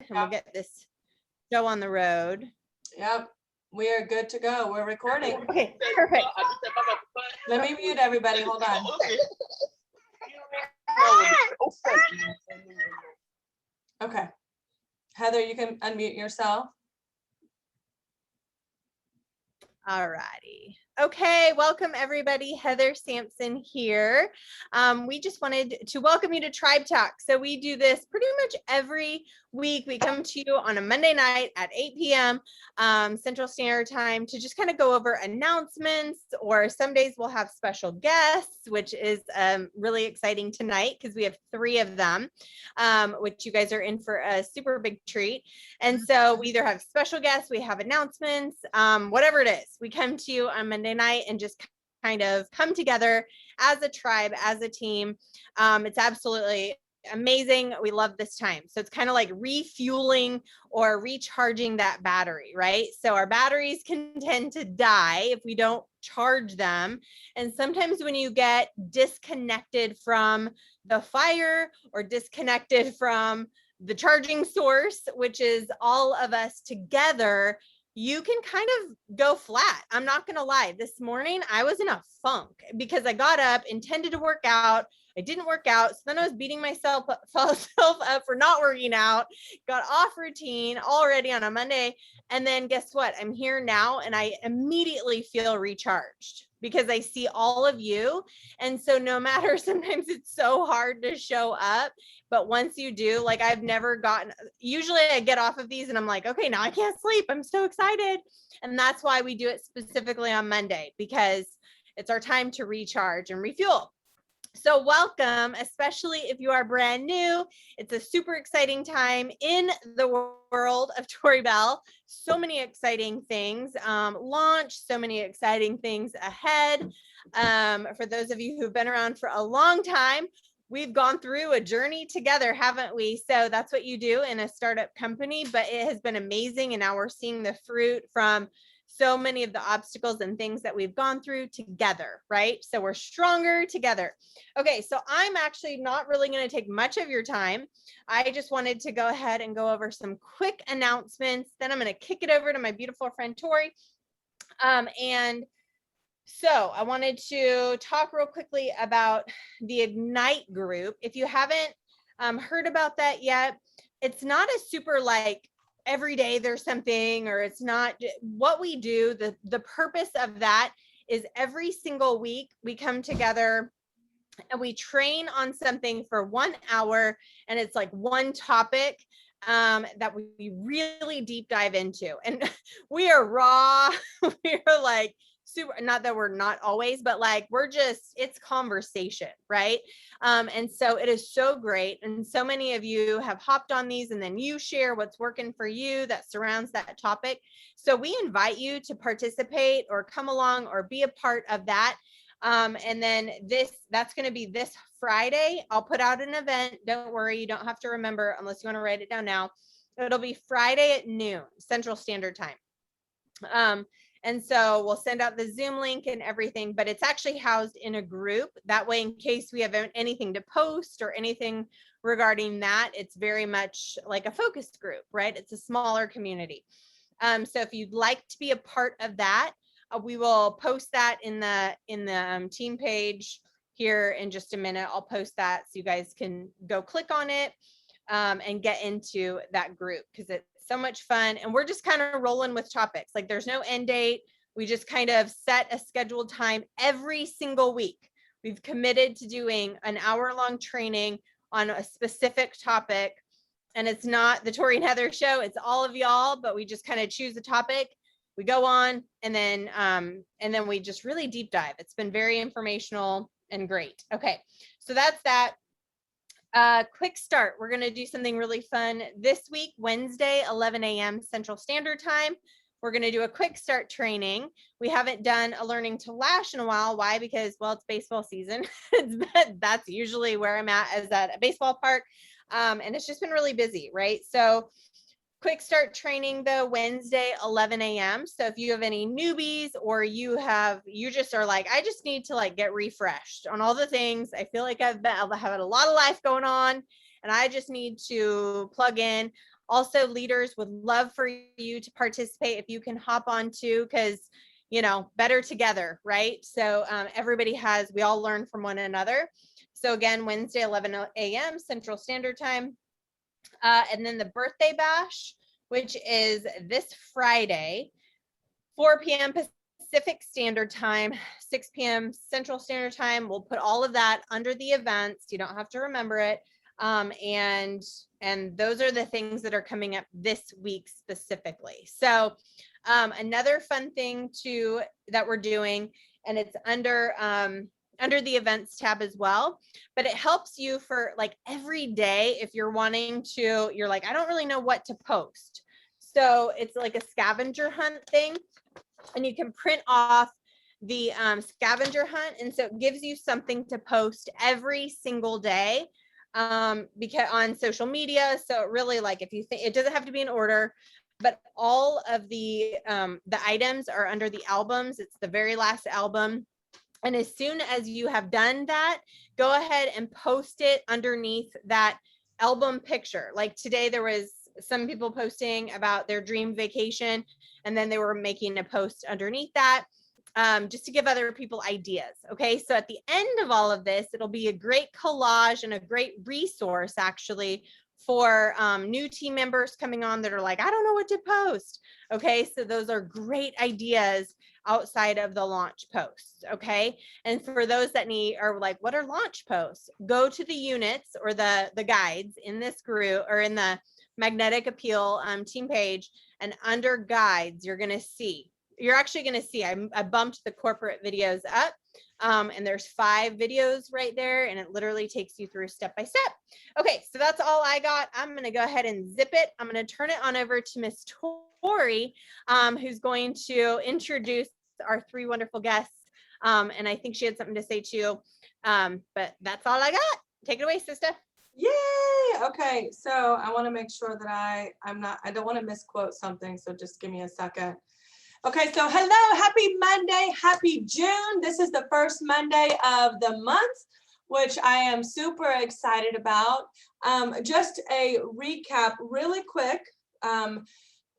and we'll get this show on the road. Yep. We are good to go. We're recording. Okay, perfect. Let me mute everybody. Hold on. Okay. Heather, you can unmute yourself. All righty. Okay, welcome everybody. Heather Sampson here. We just wanted to welcome you to Tribe Talk. So we do this pretty much every week. We come to you on a Monday night at 8 p.m. Central Standard Time to just kind of go over announcements, or some days we'll have special guests, which is really exciting tonight because we have 3 of them, which you guys are in for a super big treat. And so we either have special guests, we have announcements, whatever it is. We come to you on Monday night and just kind of come together as a tribe, as a team. It's absolutely amazing. We love this time. So it's kind of like refueling or recharging that battery, right? So our batteries can tend to die if we don't charge them. And sometimes when you get disconnected from the fire or disconnected from the charging source, which is all of us together, you can kind of go flat. I'm not going to lie. This morning, I was in a funk because I got up, intended to work out. I didn't work out. So then I was beating myself up for not working out, got off routine already on a Monday. And then guess what? I'm here now and I immediately feel recharged because I see all of you. And so no matter, sometimes it's so hard to show up, but once you do, like I've never gotten, usually I get off of these and I'm like, okay, now I can't sleep. I'm so excited. And that's why we do it specifically on Monday, because it's our time to recharge and refuel. So welcome, especially if you are brand new. It's a super exciting time in the world of Tori Bell. So many exciting things launched, so many exciting things ahead. For those of you who've been around for a long time, we've gone through a journey together, haven't we? So that's what you do in a startup company, but it has been amazing. And now we're seeing the fruit from so many of the obstacles and things that we've gone through together, right? So we're stronger together. Okay, so I'm actually not really going to take much of your time. I just wanted to go ahead and go over some quick announcements. Then I'm going to kick it over to my beautiful friend Tori. And so I wanted to talk real quickly about the Ignite group. If you haven't heard about that yet, it's not a super like every day there's something, or it's not what we do. The purpose of that is every single week we come together and we train on something for 1 hour, and it's like one topic that we really deep dive into. And we are raw. We are like super, not that we're not always, but like we're just, it's conversation, right? And so it is so great. And so many of you have hopped on these, and then you share what's working for you that surrounds that topic. So we invite you to participate or come along or be a part of that. And then that's going to be this Friday. I'll put out an event. Don't worry. You don't have to remember unless you want to write it down now. It'll be Friday at noon, Central Standard Time. And so we'll send out the Zoom link and everything, but it's actually housed in a group. That way, in case we have anything to post or anything regarding that, it's very much like a focus group, right? It's a smaller community. So if you'd like to be a part of that, we will post that in the team page here in just a minute. I'll post that so you guys can go click on it and get into that group, because it's so much fun. And we're just kind of rolling with topics. Like there's no end date. We just kind of set a scheduled time every single week. We've committed to doing an hour-long training on a specific topic. And it's not the Tori and Heather show. It's all of y'all, but we just kind of choose a topic. We go on, and then we just really deep dive. It's been very informational and great. Okay, so that's that. Quick start. We're going to do something really fun this week, Wednesday, 11 a.m. Central Standard Time. We're going to do a quick start training. We haven't done a learning to lash in a while. Why? Because, well, it's baseball season. That's usually where I'm at, is at a baseball park. And it's just been really busy, right? So quick start training though, Wednesday, 11 a.m. So if you have any newbies, or you just are like, I just need to like get refreshed on all the things. I feel like I've had a lot of life going on and I just need to plug in. Also, leaders would love for you to participate if you can hop on too, because better together, right? So we all learn from one another. So again, Wednesday, 11 a.m. Central Standard Time. And then the birthday bash, which is this Friday, 4 p.m. Pacific Standard Time, 6 p.m. Central Standard Time. We'll put all of that under the events. You don't have to remember it. And those are the things that are coming up this week specifically. So another fun thing that we're doing, and it's under the events tab as well, but it helps you for like every day if you're like, I don't really know what to post. So it's like a scavenger hunt thing, and you can print off the scavenger hunt, and so it gives you something to post every single day because on social media. So it really, like, if you think, it doesn't have to be in order, but all of the items are under the albums. It's the very last album. And as soon as you have done that, go ahead and post it underneath that album picture. Like today, there was some people posting about their dream vacation, and then they were making a post underneath that just to give other people ideas. Okay, so at the end of all of this, it'll be a great collage and a great resource actually for new team members coming on that are like, I don't know what to post. Okay, so those are great ideas outside of the launch posts. Okay, and for those that are like, what are launch posts? Go to the units or the guides in this group or in the Magnetic Appeal team page, and under guides, you're actually going to see, I bumped the corporate videos up, and there's 5 videos right there, and it literally takes you through step by step. Okay, so that's all I got. I'm going to go ahead and zip it. I'm going to turn it on over to Miss Tori, who's going to introduce our 3 wonderful guests. And I think she had something to say too. But that's all I got. Take it away, sister. Yay! Okay, so I want to make sure that I don't want to misquote something, so just give me a second. Okay, so hello, happy Monday, happy June. This is the first Monday of the month, which I am super excited about. Just a recap really quick,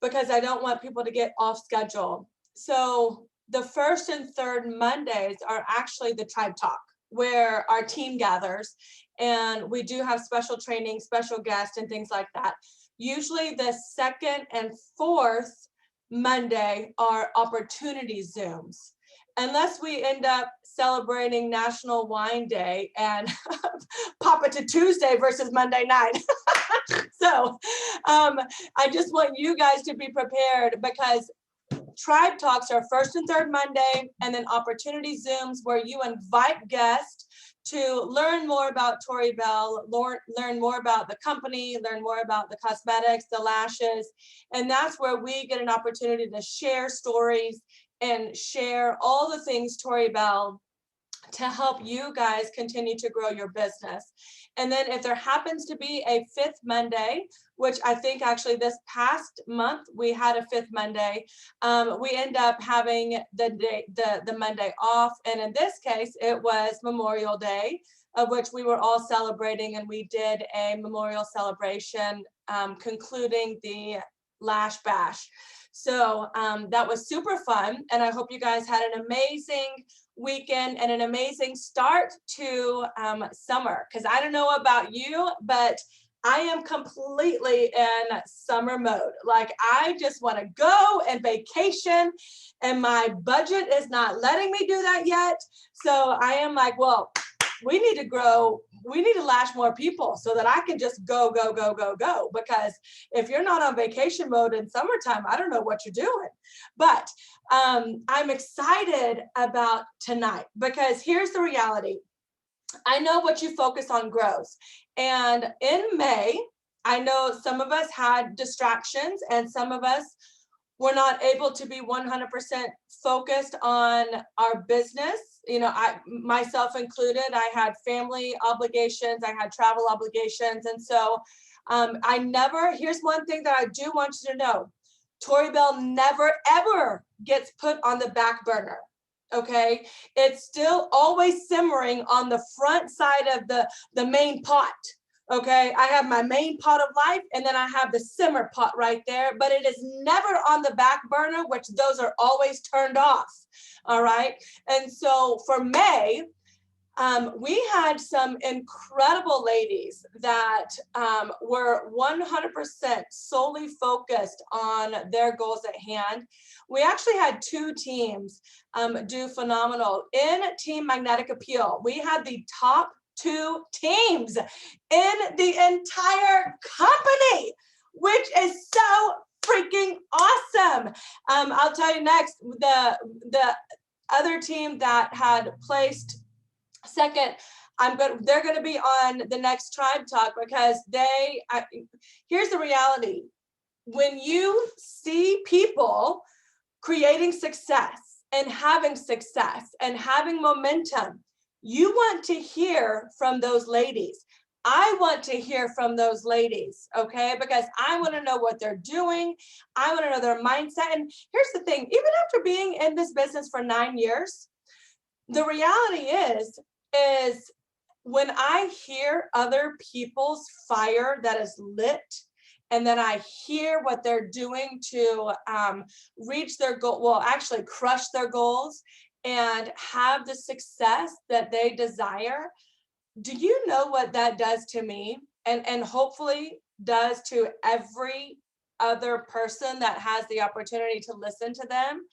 because I don't want people to get off schedule. So the first and third Mondays are actually the Tribe Talk, where our team gathers, and we do have special training, special guests, and things like that. Usually the second and fourth Monday are opportunity Zooms, unless we end up celebrating National Wine Day and pop it to Tuesday versus Monday night. So I just want you guys to be prepared, because Tribe Talks are first and third Monday, and then opportunity Zooms where you invite guests to learn more about Tori Bell, learn more about the company, learn more about the cosmetics, the lashes. And that's where we get an opportunity to share stories and share all the things Tori Bell to help you guys continue to grow your business. And then if there happens to be a 5th Monday, which I think actually this past month we had a 5th Monday, we end up having the Monday off. And in this case, it was Memorial Day, of which we were all celebrating, and we did a memorial celebration concluding the Lash Bash. So that was super fun, and I hope you guys had an amazing weekend and an amazing start to summer, because I don't know about you, but I am completely in summer mode. Like, I just want to go and vacation, and my budget is not letting me do that yet. So I am like, well, we need to lash more people so that I can just go, because if you're not on vacation mode in summertime, I don't know what you're doing. But I'm excited about tonight, because here's the reality. I know what you focus on grows. And in May, I know some of us had distractions, and some of us were not able to be 100% focused on our business. You know, I myself included, I had family obligations, I had travel obligations. And so here's one thing that I do want you to know. Tori Bell never, ever gets put on the back burner. Okay, it's still always simmering on the front side of the main pot. Okay, I have my main pot of life, and then I have the simmer pot right there, but it is never on the back burner, which those are always turned off. All right. And so for May, we had some incredible ladies that were 100% solely focused on their goals at hand. We actually had two teams do phenomenal. In Team Magnetic Appeal, we had the top two teams in the entire company, which is so freaking awesome. I'll tell you next, the other team that had placed second, they're going to be on the next Tribe Talk, because here's the reality. When you see people creating success and having momentum, you want to hear from those ladies. I want to hear from those ladies, okay? Because I want to know what they're doing. I want to know their mindset. And here's the thing, even after being in this business for 9 years, the reality is when I hear other people's fire that is lit, and then I hear what they're doing to reach their goal, well, actually crush their goals and have the success that they desire, do you know what that does to me? And hopefully does to every other person that has the opportunity to listen to them,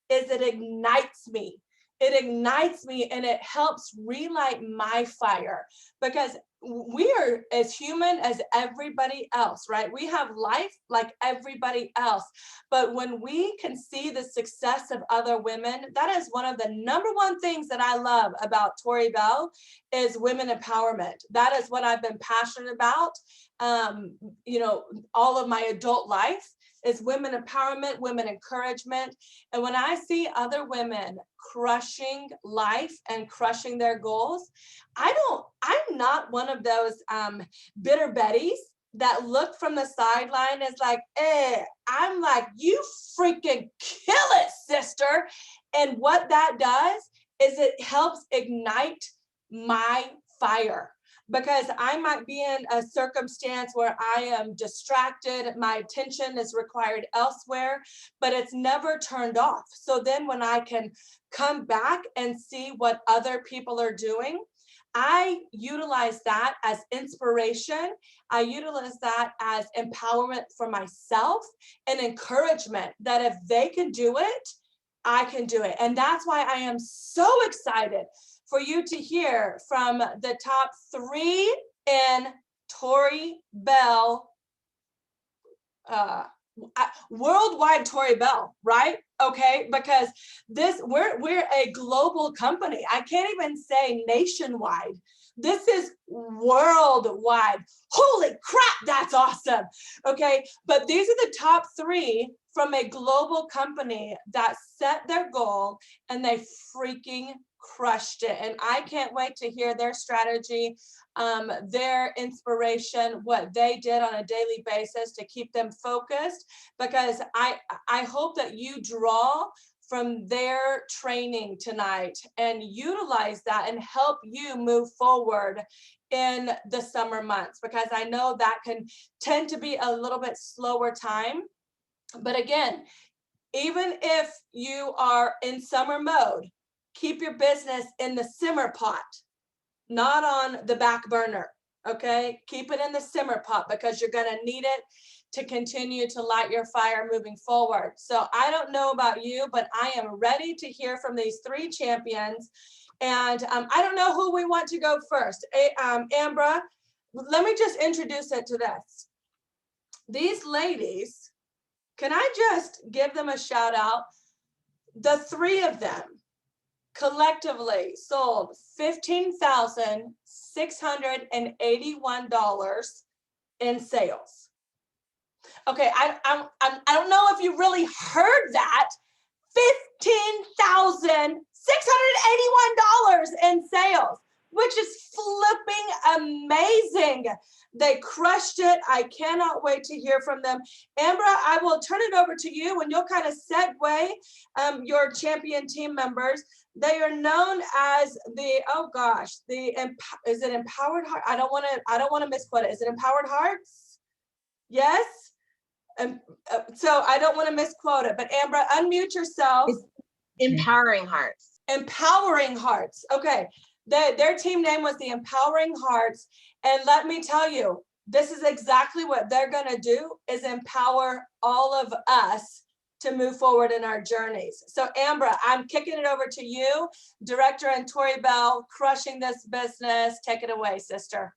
is it ignites me. It ignites me, and it helps relight my fire, because we are as human as everybody else, right? We have life like everybody else. But when we can see the success of other women, that is one of the number one things that I love about Tori Bell, is women empowerment. That is what I've been passionate about, all of my adult life, is women empowerment, women encouragement. And when I see other women crushing life and crushing their goals, I'm not one of those bitter Bettys that look from the sideline as like, I'm like, you freaking kill it, sister. And what that does is it helps ignite my fire. Because I might be in a circumstance where I am distracted, my attention is required elsewhere, but it's never turned off. So then when I can come back and see what other people are doing, I utilize that as inspiration. I utilize that as empowerment for myself and encouragement that if they can do it, I can do it. And that's why I am so excited for you to hear from the top 3 in Tori Bell, worldwide Tori Bell, right? Okay, because we're a global company. I can't even say nationwide. This is worldwide. Holy crap, that's awesome. Okay, but these are the top 3 from a global company that set their goal and they freaking crushed it. And I can't wait to hear their strategy, their inspiration, what they did on a daily basis to keep them focused, because I hope that you draw from their training tonight and utilize that and help you move forward in the summer months, because I know that can tend to be a little bit slower time. But again, even if you are in summer mode, keep your business in the simmer pot, not on the back burner. Okay, keep it in the simmer pot, because you're going to need it to continue to light your fire moving forward. So I don't know about you, but I am ready to hear from these 3 champions. And I don't know who we want to go first. Ambra, let me just introduce it to this. These ladies, can I just give them a shout out? The 3 of them collectively sold $15,681 in sales. Okay, I don't know if you really heard that. $15,681 in sales. which is flipping amazing. They crushed it. I cannot wait to hear from them. Ambra, I will turn it over to you and you'll kind of segue your champion team members. They are known as the, oh gosh, is it Empowered Heart? I don't want to misquote it. Is it Empowered Hearts? Yes. So I don't want to misquote it, but Ambra, unmute yourself. It's Empowering Hearts. Empowering Hearts. Okay. Their team name was the Empowering Hearts. And let me tell you, this is exactly what they're going to do, is empower all of us to move forward in our journeys. So Ambra, I'm kicking it over to you, director, and Tori Bell, crushing this business. Take it away, sister.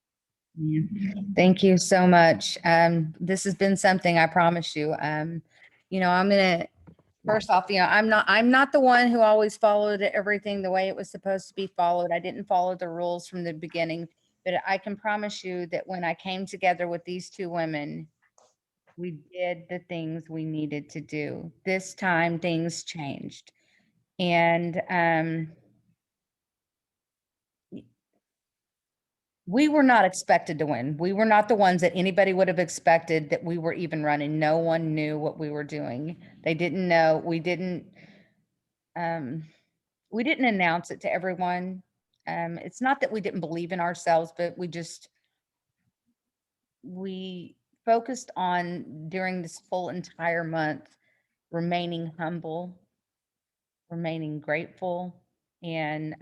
Thank you so much. This has been something, I promise you. I'm gonna first off, I'm not the one who always followed everything the way it was supposed to be followed. I didn't follow the rules from the beginning, but I can promise you that when I came together with these two women, we did the things we needed to do. This time things changed. And we were not expected to win. We were not the ones that anybody would have expected that we were even running. No one knew what we were doing. They didn't know. We didn't announce it to everyone. It's not that we didn't believe in ourselves, but we focused on during this full entire month remaining humble, remaining grateful, and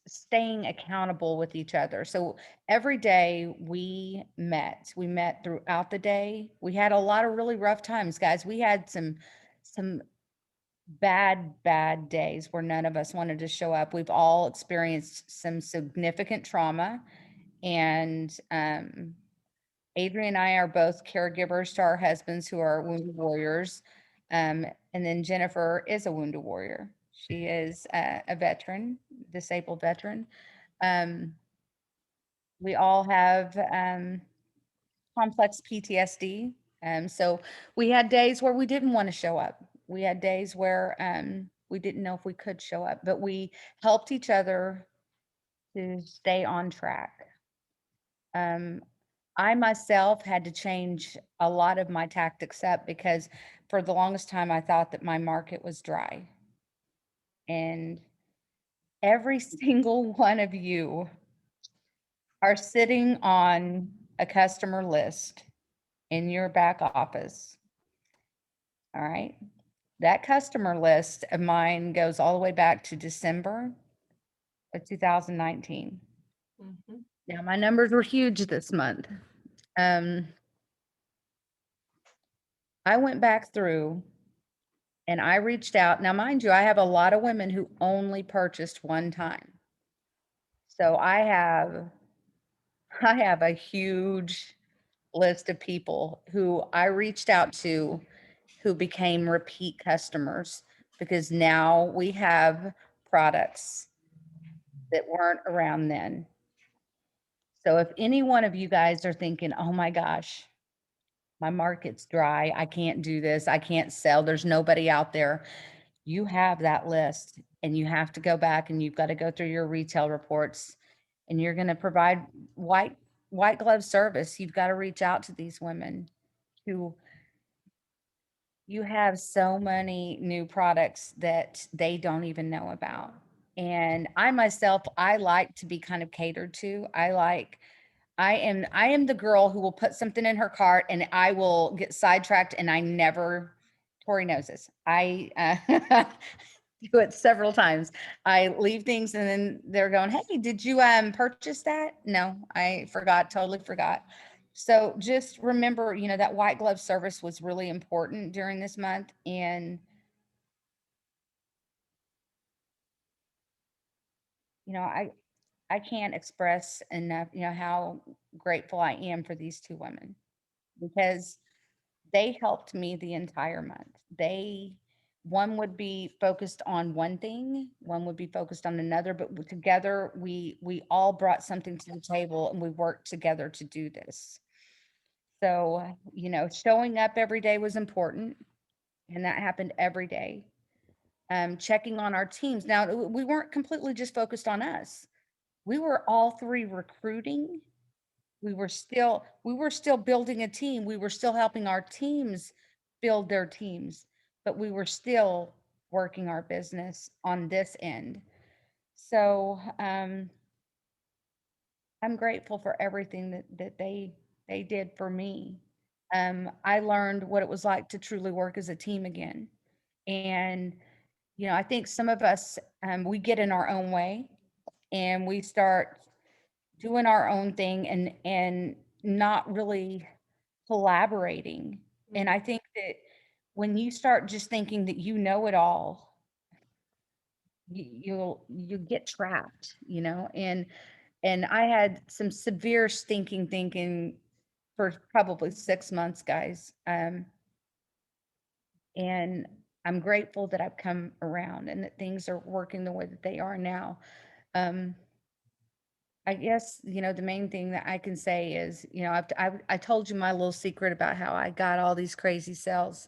staying accountable with each other. So every day we met throughout the day. We had a lot of really rough times, guys. We had some bad days where none of us wanted to show up. We've all experienced some significant trauma, and Adrian and I are both caregivers to our husbands who are wounded warriors. And then Jennifer is a wounded warrior. She is a veteran, disabled veteran. We all have complex PTSD. So we had days where we didn't want to show up. We had days where we didn't know if we could show up, but we helped each other to stay on track. I myself had to change a lot of my tactics up because for the longest time I thought that my market was dry. And every single one of you are sitting on a customer list in your back office. All right. That customer list of mine goes all the way back to December of 2019. Mm-hmm. Now, my numbers were huge this month. I went back through and I reached out. Now, mind you, I have a lot of women who only purchased one time. So I have a huge list of people who I reached out to who became repeat customers because now we have products that weren't around then. So if any one of you guys are thinking, oh my gosh, my market's dry, I can't do this, I can't sell, there's nobody out there, you have that list and you have to go back and you've got to go through your retail reports and you're going to provide white glove service. You've got to reach out to these women who you have so many new products that they don't even know about. And I myself, I like to be kind of catered to. I am the girl who will put something in her cart and I will get sidetracked and I never, Tori knows this. I do it several times. I leave things and then they're going, hey, did you purchase that? No, I forgot, totally forgot. So just remember, that white glove service was really important during this month. And, I can't express enough, how grateful I am for these two women because they helped me the entire month. One would be focused on one thing, one would be focused on another, but together we all brought something to the table and we worked together to do this. So, showing up every day was important and that happened every day. checking on our teams. Now, we weren't completely just focused on us. We were all three recruiting. We were still building a team. We were still helping our teams build their teams, but we were still working our business on this end. So I'm grateful for everything that they did for me. I learned what it was like to truly work as a team again. And I think some of us, we get in our own way and we start doing our own thing and not really collaborating. And I think that when you start just thinking that you know it all, you get trapped, and I had some severe stinking thinking for probably 6 months, guys. And I'm grateful that I've come around and that things are working the way that they are now. I guess, the main thing that I can say is, I told you my little secret about how I got all these crazy cells.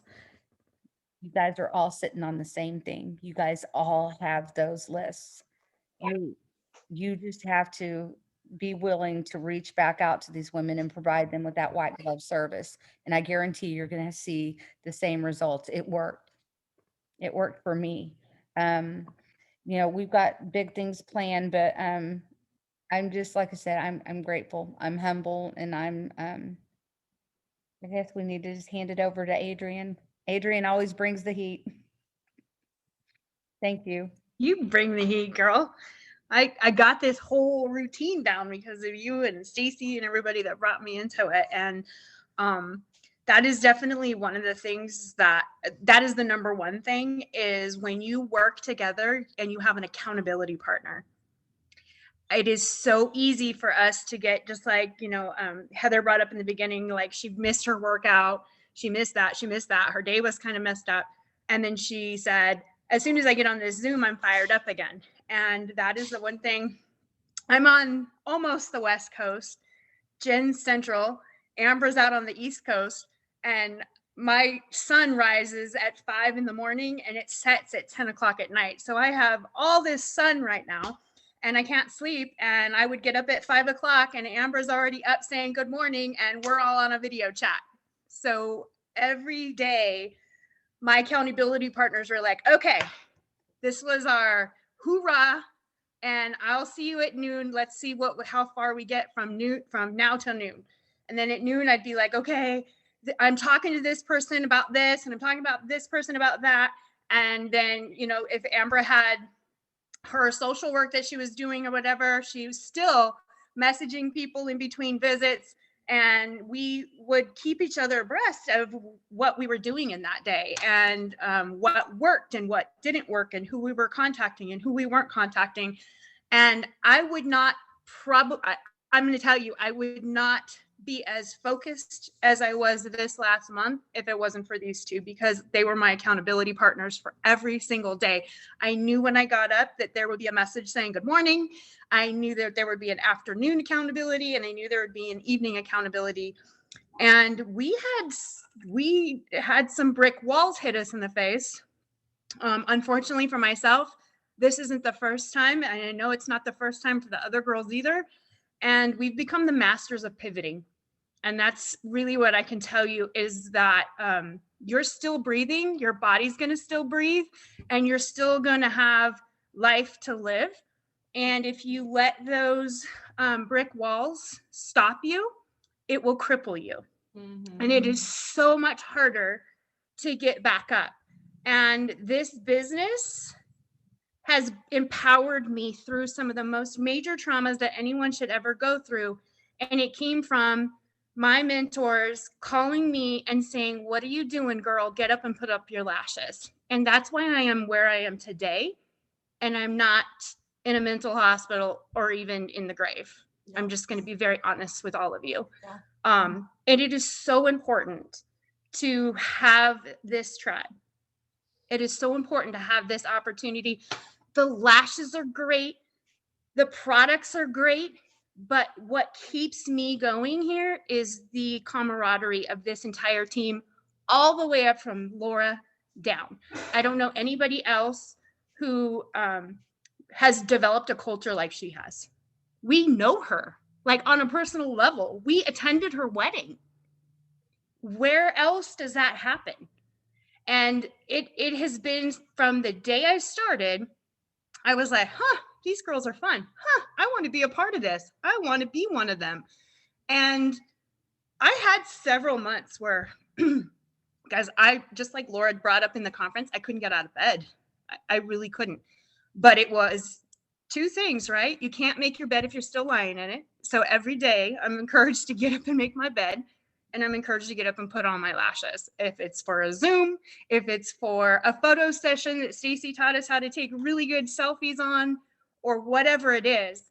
You guys are all sitting on the same thing. You guys all have those lists. You just have to be willing to reach back out to these women and provide them with that white glove service. And I guarantee you're going to see the same results. It worked. It worked for me. We've got big things planned, but I'm just, like I said, I'm grateful. I'm humble, and I guess we need to just hand it over to Adrian. Adrian always brings the heat. Thank you. You bring the heat, girl. I got this whole routine down because of you and Stacy and everybody that brought me into it. And that is definitely one of the things that is the number one thing, is when you work together and you have an accountability partner. It is so easy for us to get, just like, Heather brought up in the beginning, like she missed her workout. She missed that. Her day was kind of messed up. And then she said, as soon as I get on this Zoom, I'm fired up again. And that is the one thing. I'm on almost the West Coast, Jen's Central, Amber's out on the East Coast, and my sun rises at 5 in the morning and it sets at 10 o'clock at night. So I have all this sun right now and I can't sleep. And I would get up at 5 o'clock and Amber's already up saying good morning and we're all on a video chat. So every day, my accountability partners were like, okay, this was our hoorah, and I'll see you at noon. Let's see how far we get from now till noon. And then at noon, I'd be like, okay, I'm talking to this person about this, and I'm talking about this person about that. And then, if Amber had her social work that she was doing or whatever, she was still messaging people in between visits, and we would keep each other abreast of what we were doing in that day, and what worked and what didn't work, and who we were contacting and who we weren't contacting. And I would not I'm going to tell you, I would not be as focused as I was this last month if it wasn't for these two, because they were my accountability partners for every single day. I knew when I got up that there would be a message saying good morning. I knew that there would be an afternoon accountability, and I knew there would be an evening accountability. And we had some brick walls hit us in the face. Unfortunately for myself, this isn't the first time, and I know it's not the first time for the other girls either. And we've become the masters of pivoting. And that's really what I can tell you, is that you're still breathing, your body's going to still breathe, and you're still going to have life to live. And if you let those brick walls stop you, it will cripple you. Mm-hmm. And it is so much harder to get back up. And this business has empowered me through some of the most major traumas that anyone should ever go through. And it came from my mentors calling me and saying, what are you doing, girl? Get up and put up your lashes. And that's why I am where I am today. And I'm not in a mental hospital or even in the grave. Yeah. I'm just going to be very honest with all of you. Yeah. And it is so important to have this tribe. It is so important to have this opportunity. The lashes are great. The products are great. But what keeps me going here is the camaraderie of this entire team, all the way up from Laura down. I don't know anybody else who has developed a culture like she has. We know her like on a personal level. We attended her wedding. Where else does that happen? And it has been from the day I started, I was like, these girls are fun. I want to be a part of this. I want to be one of them. And I had several months where, guys, I just like Laura brought up in the conference, I couldn't get out of bed. I really couldn't. But it was two things, right? You can't make your bed if you're still lying in it. So every day I'm encouraged to get up and make my bed. And I'm encouraged to get up and put on my lashes. If it's for a Zoom, if it's for a photo session that Stacey taught us how to take really good selfies on, or whatever it is.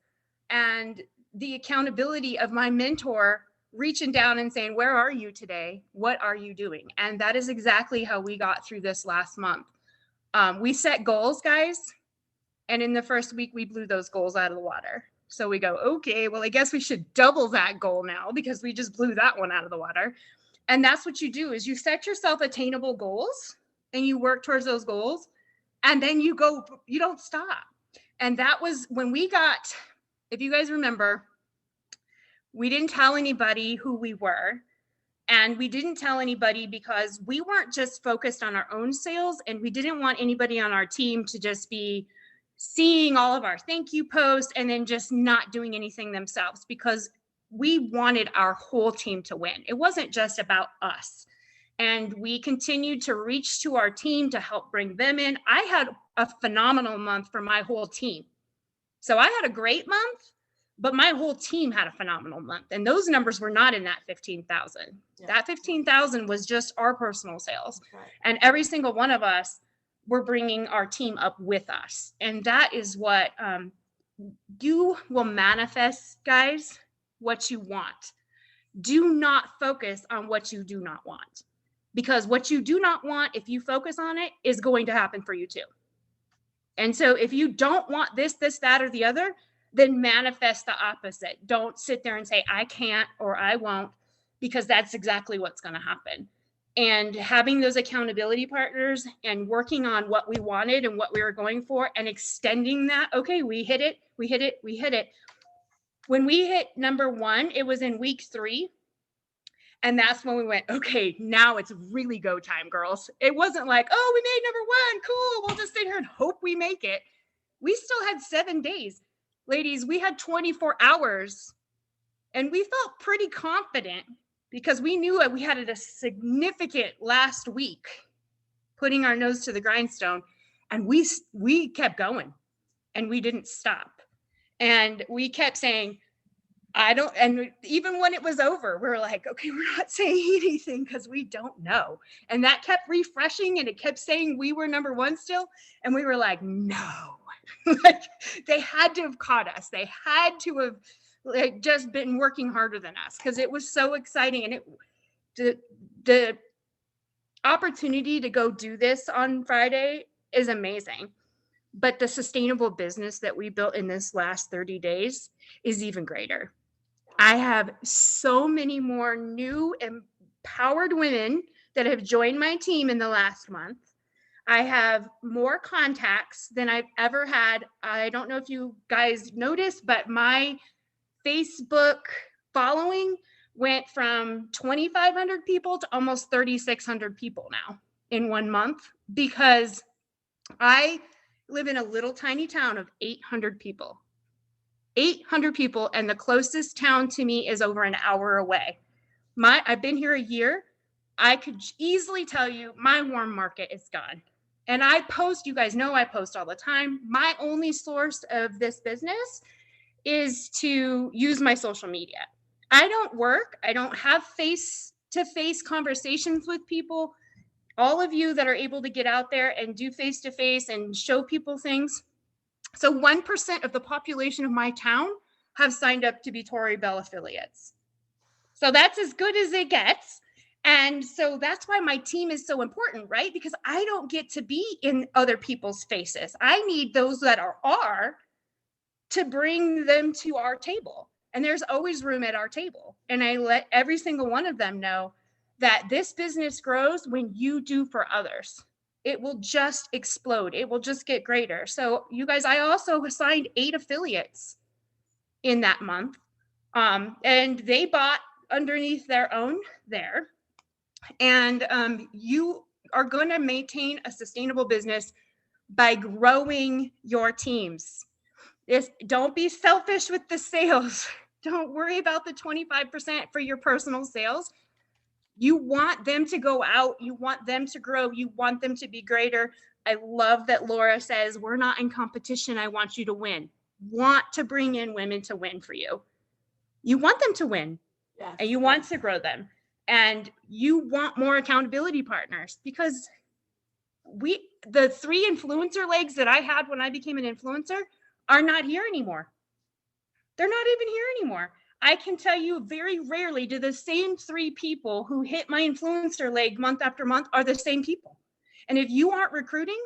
And the accountability of my mentor reaching down and saying, where are you today? What are you doing? And that is exactly how we got through this last month. We set goals, guys. And in the first week, we blew those goals out of the water. So we go, okay, well, I guess we should double that goal now because we just blew that one out of the water. And that's what you do is you set yourself attainable goals and you work towards those goals. And then you go, you don't stop. And that was when we got, if you guys remember, we didn't tell anybody who we were. And we didn't tell anybody because we weren't just focused on our own sales. And we didn't want anybody on our team to just be seeing all of our thank you posts and then just not doing anything themselves, because we wanted our whole team to win. It wasn't just about us. And we continued to reach to our team to help bring them in. I had a phenomenal month for my whole team. So I had a great month, but my whole team had a phenomenal month. And those numbers were not in that 15,000. Yeah. That 15,000 was just our personal sales. Okay. And every single one of us, we're bringing our team up with us. And that is what you will manifest, guys, what you want. Do not focus on what you do not want, because what you do not want, if you focus on it, is going to happen for you too. And so if you don't want this, that, or the other, then manifest the opposite. Don't sit there and say, I can't or I won't, because that's exactly what's going to happen. And having those accountability partners and working on what we wanted and what we were going for and extending that. Okay, we hit it. When we hit number 1, it was in week 3. And that's when we went, okay, now it's really go time, girls. It wasn't like, oh, we made number 1. Cool. We'll just sit here and hope we make it. We still had 7 days. Ladies, we had 24 hours and we felt pretty confident because we knew we had a significant last week putting our nose to the grindstone, and we kept going and we didn't stop. And we kept saying, and even when it was over, we were like, okay, we're not saying anything because we don't know. And that kept refreshing and it kept saying we were number 1 still. And we were like, no, like they had to have caught us. They had to have just been working harder than us because it was so exciting. And the opportunity to go do this on Friday is amazing. But the sustainable business that we built in this last 30 days is even greater. I have so many more new empowered women that have joined my team in the last month. I have more contacts than I've ever had. I don't know if you guys noticed, but my Facebook following went from 2,500 people to almost 3,600 people now in 1 month, because I live in a little tiny town of 800 people. 800 people, and the closest town to me is over an hour away. I've been here a year. I could easily tell you my warm market is gone. And I post, you guys know I post all the time. My only source of this business is to use my social media. I don't work. I don't have face-to-face conversations with people. All of you that are able to get out there and do face-to-face and show people things. So 1% of the population of my town have signed up to be Tory Bell affiliates. So that's as good as it gets. And so that's why my team is so important, right? Because I don't get to be in other people's faces. I need those that are to bring them to our table. And there's always room at our table. And I let every single one of them know that this business grows when you do for others. it will just explode. It will just get greater. So you guys, I also assigned 8 affiliates in that month. And they bought underneath their own there. And you are going to maintain a sustainable business by growing your teams. Don't be selfish with the sales. Don't worry about the 25% for your personal sales. You want them to go out. You want them to grow. You want them to be greater. I love that Laura says, we're not in competition. I want you to win. Want to bring in women to win for you. You want them to win. Yes. And you want to grow them. And you want more accountability partners, because the 3 influencer legs that I had when I became an influencer are not here anymore. They're not even here anymore. I can tell you very rarely do the same 3 people who hit my influencer leg month after month are the same people. And if you aren't recruiting,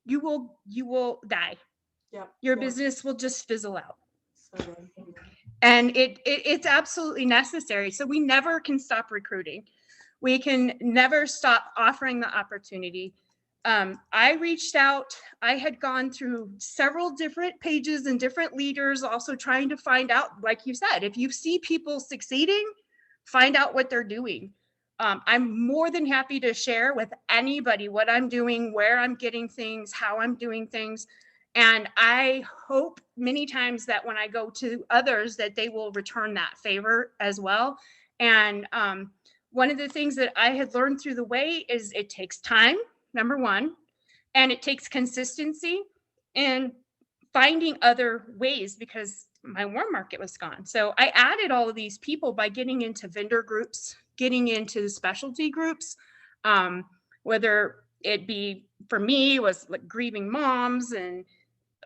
you will die. Yep. Your Yep. business will just fizzle out. So good. And it's absolutely necessary. So we never can stop recruiting. We can never stop offering the opportunity. I reached out. I had gone through several different pages and different leaders, also trying to find out, like you said, if you see people succeeding, find out what they're doing. I'm more than happy to share with anybody what I'm doing, where I'm getting things, how I'm doing things. And I hope many times that when I go to others that they will return that favor as well. And one of the things that I had learned through the way is it takes time, number one, and it takes consistency and finding other ways, because my warm market was gone. So I added all of these people by getting into vendor groups, getting into specialty groups, whether it be, for me, was like grieving moms and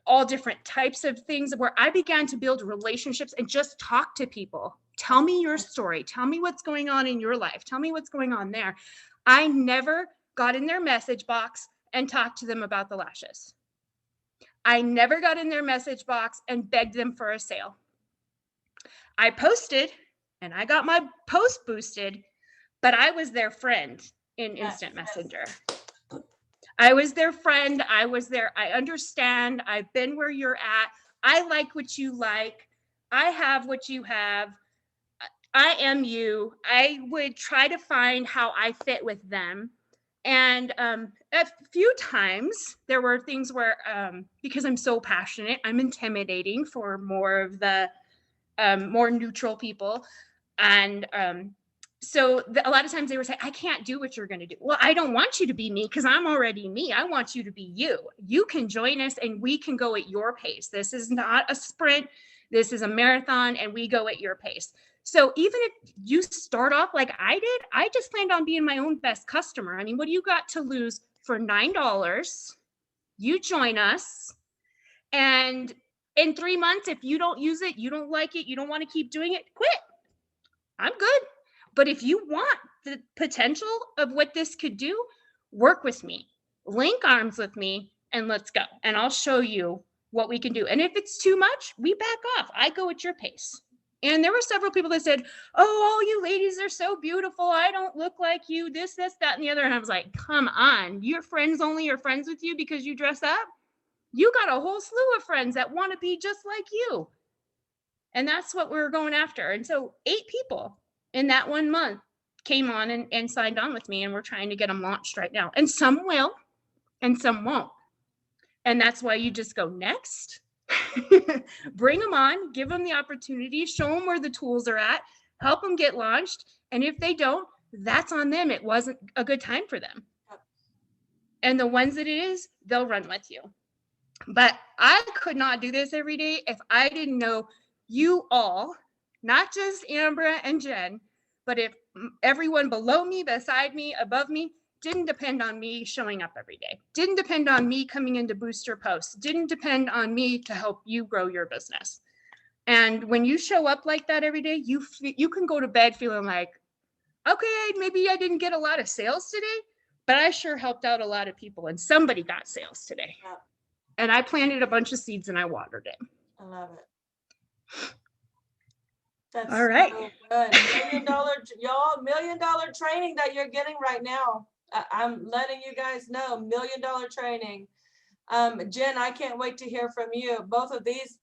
all different types of things, where I began to build relationships and just talk to people. Tell me your story. Tell me what's going on in your life. Tell me what's going on there. I never got in their message box and talked to them about the lashes. I never got in their message box and begged them for a sale. I posted and I got my post boosted, but I was their friend in Instant Messenger. I was their friend. I was there. I understand. I've been where you're at. I like what you like. I have what you have. I am you. I would try to find how I fit with them. And a few times there were things where, because I'm so passionate, I'm intimidating for more of the more neutral people. And so a lot of times they were saying, I can't do what you're going to do. Well, I don't want you to be me, because I'm already me. I want you to be you. You can join us and we can go at your pace. This is not a sprint. This is a marathon, and we go at your pace. So even if you start off like I did, I just planned on being my own best customer. I mean, what do you got to lose for $9? You join us, and in 3 months, if you don't use it, you don't like it, you don't want to keep doing it, quit. I'm good. But if you want the potential of what this could do, work with me, link arms with me, and let's go. And I'll show you what we can do. And if it's too much, we back off. I go at your pace. And there were several people that said, oh, all you ladies are so beautiful. I don't look like you, this, that, and the other. And I was like, come on, your friends only are friends with you because you dress up? You got a whole slew of friends that want to be just like you. And that's what we're going after. And so 8 people in that 1 month came on and signed on with me, and we're trying to get them launched right now. And some will, and some won't. And that's why you just go next, bring them on, give them the opportunity, show them where the tools are at, help them get launched. And if they don't, that's on them. It wasn't a good time for them. And the ones that it is, they'll run with you. But I could not do this every day if I didn't know you all, not just Ambra and Jen, but if everyone below me, beside me, above me, didn't depend on me showing up every day, didn't depend on me coming into booster posts, didn't depend on me to help you grow your business. And when you show up like that every day, you can go to bed feeling like, okay, maybe I didn't get a lot of sales today, but I sure helped out a lot of people, and somebody got sales today. Yeah. And I planted a bunch of seeds and I watered it. I love it. That's all right. So good. $1 million, y'all, $1 million training that you're getting right now. I'm letting you guys know, $1 million training. Jen, I can't wait to hear from you. Both of these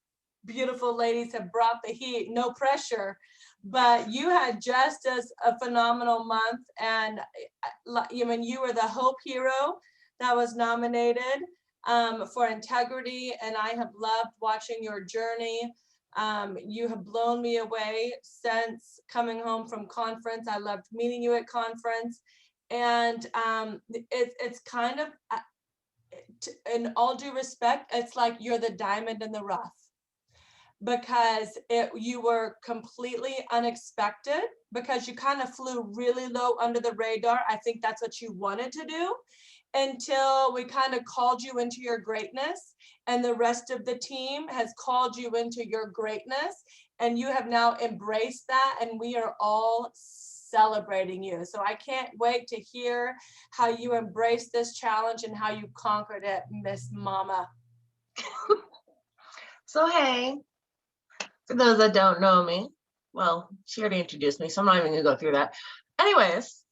beautiful ladies have brought the heat, no pressure, but you had just as a phenomenal month. And you were the Hope Hero that was nominated for integrity. And I have loved watching your journey. You have blown me away since coming home from conference. I loved meeting you at conference. And it's kind of, in all due respect, it's like you're the diamond in the rough, because you were completely unexpected, because you kind of flew really low under the radar. I think that's what you wanted to do, until we kind of called you into your greatness, and the rest of the team has called you into your greatness, and you have now embraced that, and we are all celebrating you. So I can't wait to hear how you embraced this challenge and how you conquered it, Miss Mama. So, hey, for those that don't know me, well, she already introduced me, so I'm not even gonna go through that. Anyways,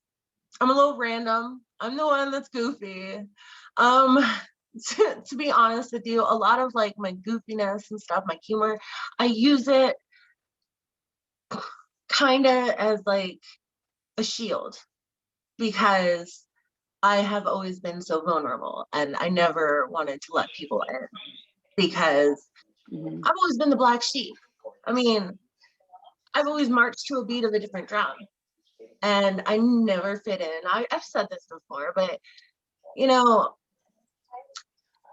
I'm a little random. I'm the one that's goofy. To be honest with you, a lot of like my goofiness and stuff, my humor, I use it kind of as like a shield, because I have always been so vulnerable and I never wanted to let people in, because Mhm. I've always been the black sheep. I mean, I've always marched to a beat of a different drum, and I never fit in. I've said this before, but you know,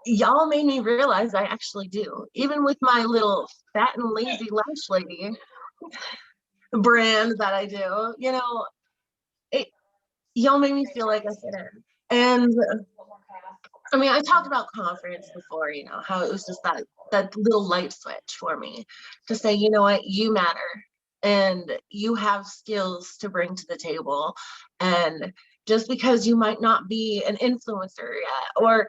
y'all made me realize I actually do. Even with my little fat and lazy lash lady brand that I do, it y'all made me feel like I fit in. And I mean, I talked about conference before, how it was just that little light switch for me to say, you know what, you matter and you have skills to bring to the table. And just because you might not be an influencer yet, or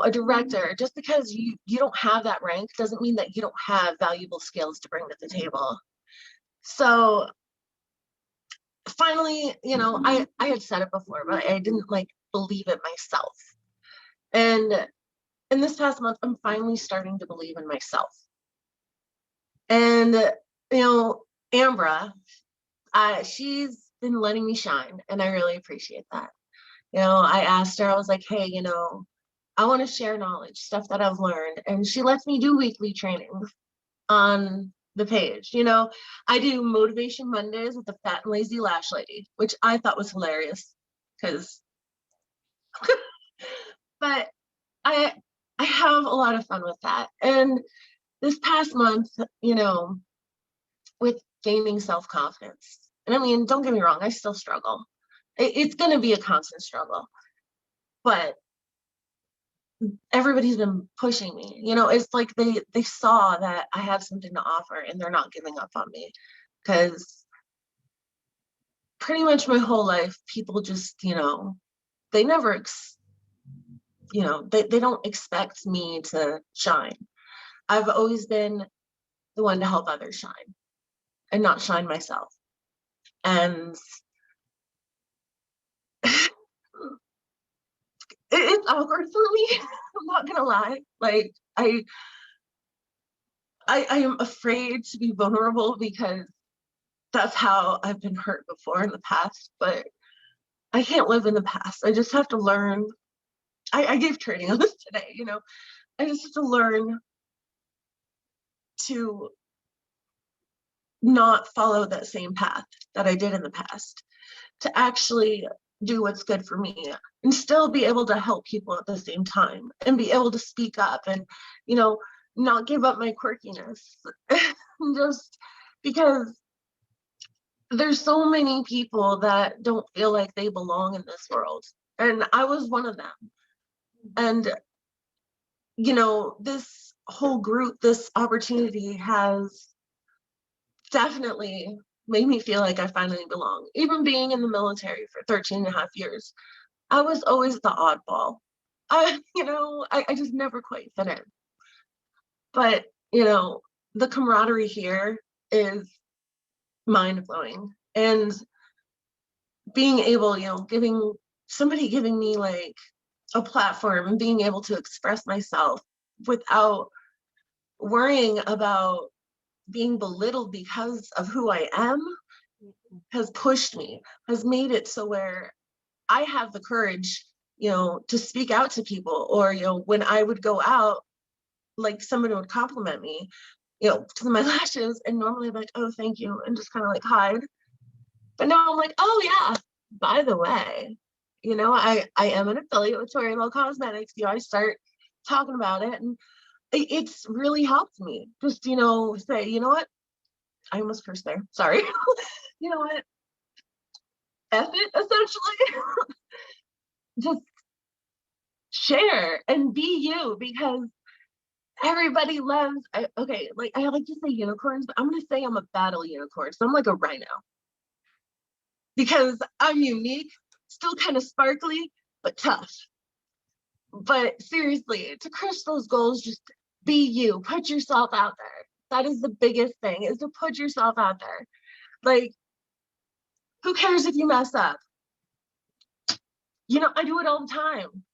a director, just because you don't have that rank doesn't mean that you don't have valuable skills to bring to the table. So finally, I had said it before, but I didn't believe it myself. And in this past month, I'm finally starting to believe in myself. And, Ambra, she's been letting me shine, and I really appreciate that. I asked her, I was like, hey, I want to share knowledge, stuff that I've learned. And she lets me do weekly trainings on the page. I do Motivation Mondays with the Fat and Lazy Lash Lady, which I thought was hilarious, because, but I have a lot of fun with that. And this past month, with gaining self-confidence, and I mean, don't get me wrong, I still struggle. It's going to be a constant struggle, but everybody's been pushing me. It's like they saw that I have something to offer, and they're not giving up on me, because pretty much my whole life, people just, they never, they don't expect me to shine. I've always been the one to help others shine and not shine myself. And it's awkward for me. I'm not gonna lie. I am afraid to be vulnerable, because that's how I've been hurt before in the past, but I can't live in the past. I just have to learn. I gave training on this today, I just have to learn to not follow that same path that I did in the past, to actually do what's good for me and still be able to help people at the same time, and be able to speak up and, not give up my quirkiness. Just because there's so many people that don't feel like they belong in this world. And I was one of them. And, this whole group, this opportunity has definitely made me feel like I finally belong. Even being in the military for 13 and a half years, I was always the oddball. I just never quite fit in. But, the camaraderie here is mind blowing. And being able, giving somebody giving me like a platform and being able to express myself without worrying about being belittled because of who I am has pushed me, has made it so where I have the courage, to speak out to people, or, when I would go out, like somebody would compliment me, to my lashes, and normally I'm like, oh, thank you, and just kind of like hide. But now I'm like, oh yeah, by the way, I am an affiliate with Toriel Cosmetics. I start talking about it, and it's really helped me. Just, say, you know what? I almost cursed there. Sorry. You know what? F it, essentially. Just share and be you, because everybody loves, okay, like I like to say unicorns, but I'm going to say I'm a battle unicorn. So I'm like a rhino, because I'm unique, still kind of sparkly, but tough. But seriously, to crush those goals, just be you, put yourself out there. That is the biggest thing, is to put yourself out there. Like, who cares if you mess up? I do it all the time.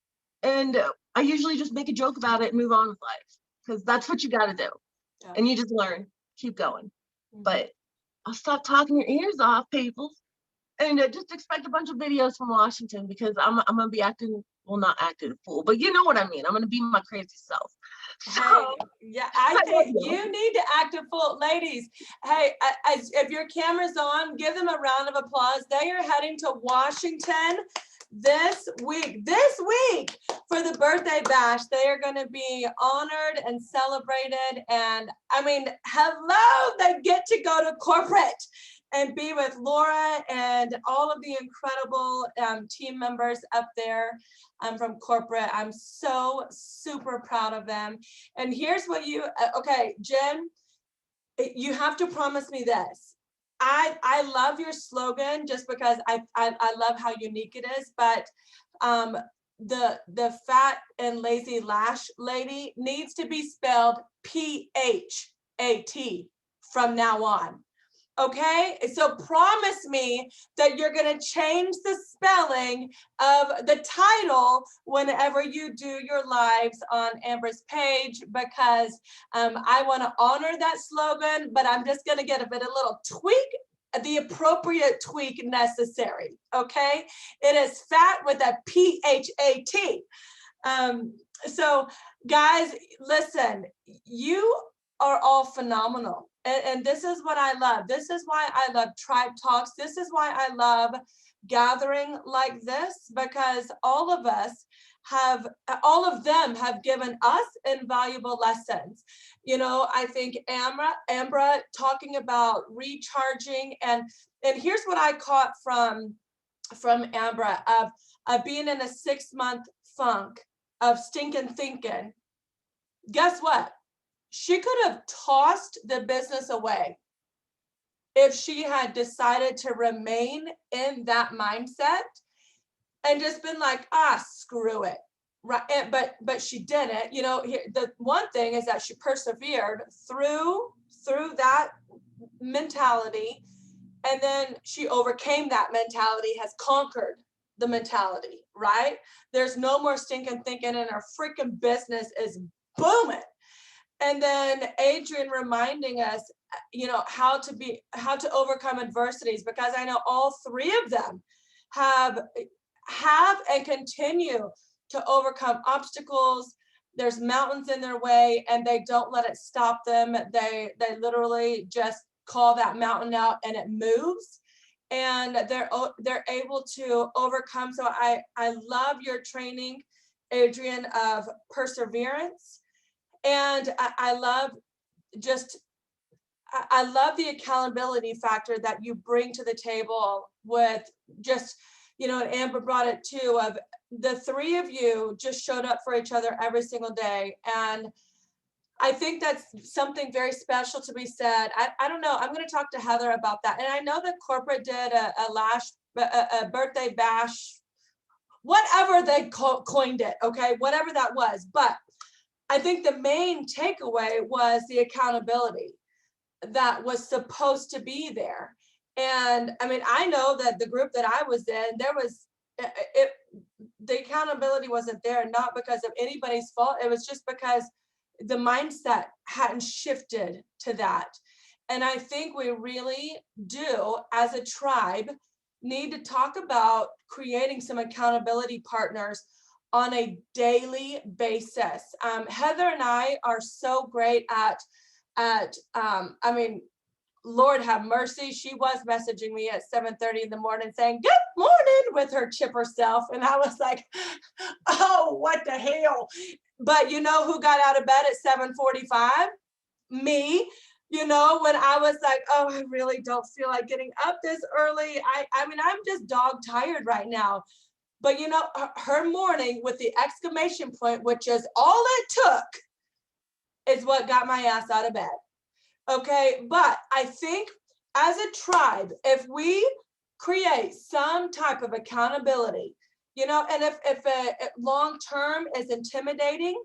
And I usually just make a joke about it and move on with life, because that's what you got to do. Yeah. And you just learn, keep going. But I'll stop talking your ears off, people. And just expect a bunch of videos from Washington, because I'm going to be acting, well, not acting a fool, but you know what I mean. I'm going to be my crazy self. So, hey, yeah, I think you need to act a fool. Ladies, hey, if your camera's on, give them a round of applause. They are heading to Washington this week for the birthday bash. They are going to be honored and celebrated. And I mean, hello, they get to go to corporate and be with Laura and all of the incredible team members up there from corporate. I'm so super proud of them. And here's what okay, Jen, you have to promise me this. I love your slogan, just because I love how unique it is, but the fat and lazy lash lady needs to be spelled PHAT from now on. Okay, so promise me that you're going to change the spelling of the title whenever you do your lives on Amber's page, because I want to honor that slogan, but I'm just going to get a little tweak, the appropriate tweak necessary. Okay, it is fat with a PHAT. So guys, listen, you are all phenomenal. And this is what I love. This is why I love Tribe Talks. This is why I love gathering like this, because all of them have given us invaluable lessons. I think Ambra talking about recharging, and here's what I caught from Ambra of being in a 6-month funk of stinking thinking. Guess what? She could have tossed the business away if she had decided to remain in that mindset and just been like, screw it. Right. But she didn't. The one thing is that she persevered through that mentality, and then she overcame that mentality, has conquered the mentality, right? There's no more stinking thinking, and our freaking business is booming. And then Adrian reminding us, how to overcome adversities, because I know all three of them have and continue to overcome obstacles. There's mountains in their way, and they don't let it stop them. They literally just call that mountain out, and it moves, and they're able to overcome. So I love your training, Adrian, of perseverance. And I love the accountability factor that you bring to the table with just, and Amber brought it too, of the three of you just showed up for each other every single day. And I think that's something very special to be said. I don't know. I'm going to talk to Heather about that. And I know that corporate did a birthday bash, whatever they coined it. Okay. Whatever that was. But I think the main takeaway was the accountability that was supposed to be there. And I mean, I know that the group that I was in, there was the accountability wasn't there, not because of anybody's fault. It was just because the mindset hadn't shifted to that. And I think we really do, as a tribe, need to talk about creating some accountability partners on a daily basis. Heather and I are so great at I mean, Lord have mercy, she was messaging me at 7:30 in the morning saying, "Good morning," with her chipper self. And I was like, oh, what the hell? But you know who got out of bed at 7:45? Me. You know, when I was like, oh, I really don't feel like getting up this early. I mean, I'm just dog tired right now. But you know, her morning with the exclamation point, which is all it took, is what got my ass out of bed. Okay, but I think as a tribe, if we create some type of accountability, you know, and if long term is intimidating,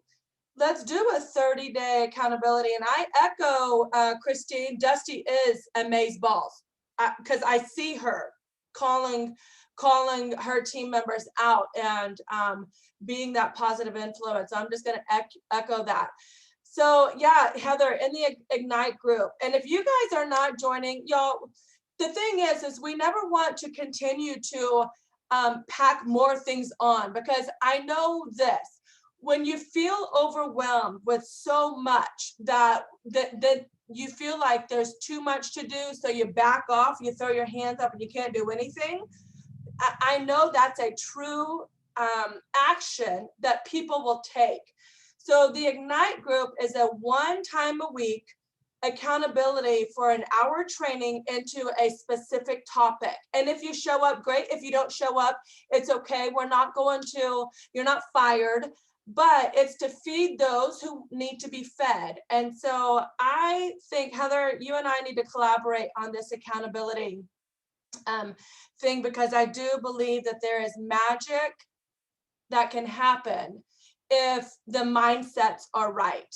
let's do a 30-day accountability. And I echo Christine. Dusty is amaze balls because I see her calling her team members out and being that positive influence. I'm just going to echo that. So yeah, Heather, in the Ignite group. And if you guys are not joining, y'all, the thing is we never want to continue to pack more things on, because I know this, when you feel overwhelmed with so much that you feel like there's too much to do, so you back off, you throw your hands up and you can't do anything. I know that's a true action that people will take. So the Ignite group is a 1 time a week accountability for an hour training into a specific topic. And if you show up, great. If you don't show up, it's okay. We're not going to, you're not fired, but it's to feed those who need to be fed. And so I think, Heather, you and I need to collaborate on this accountability thing, because I do believe that there is magic that can happen if the mindsets are right.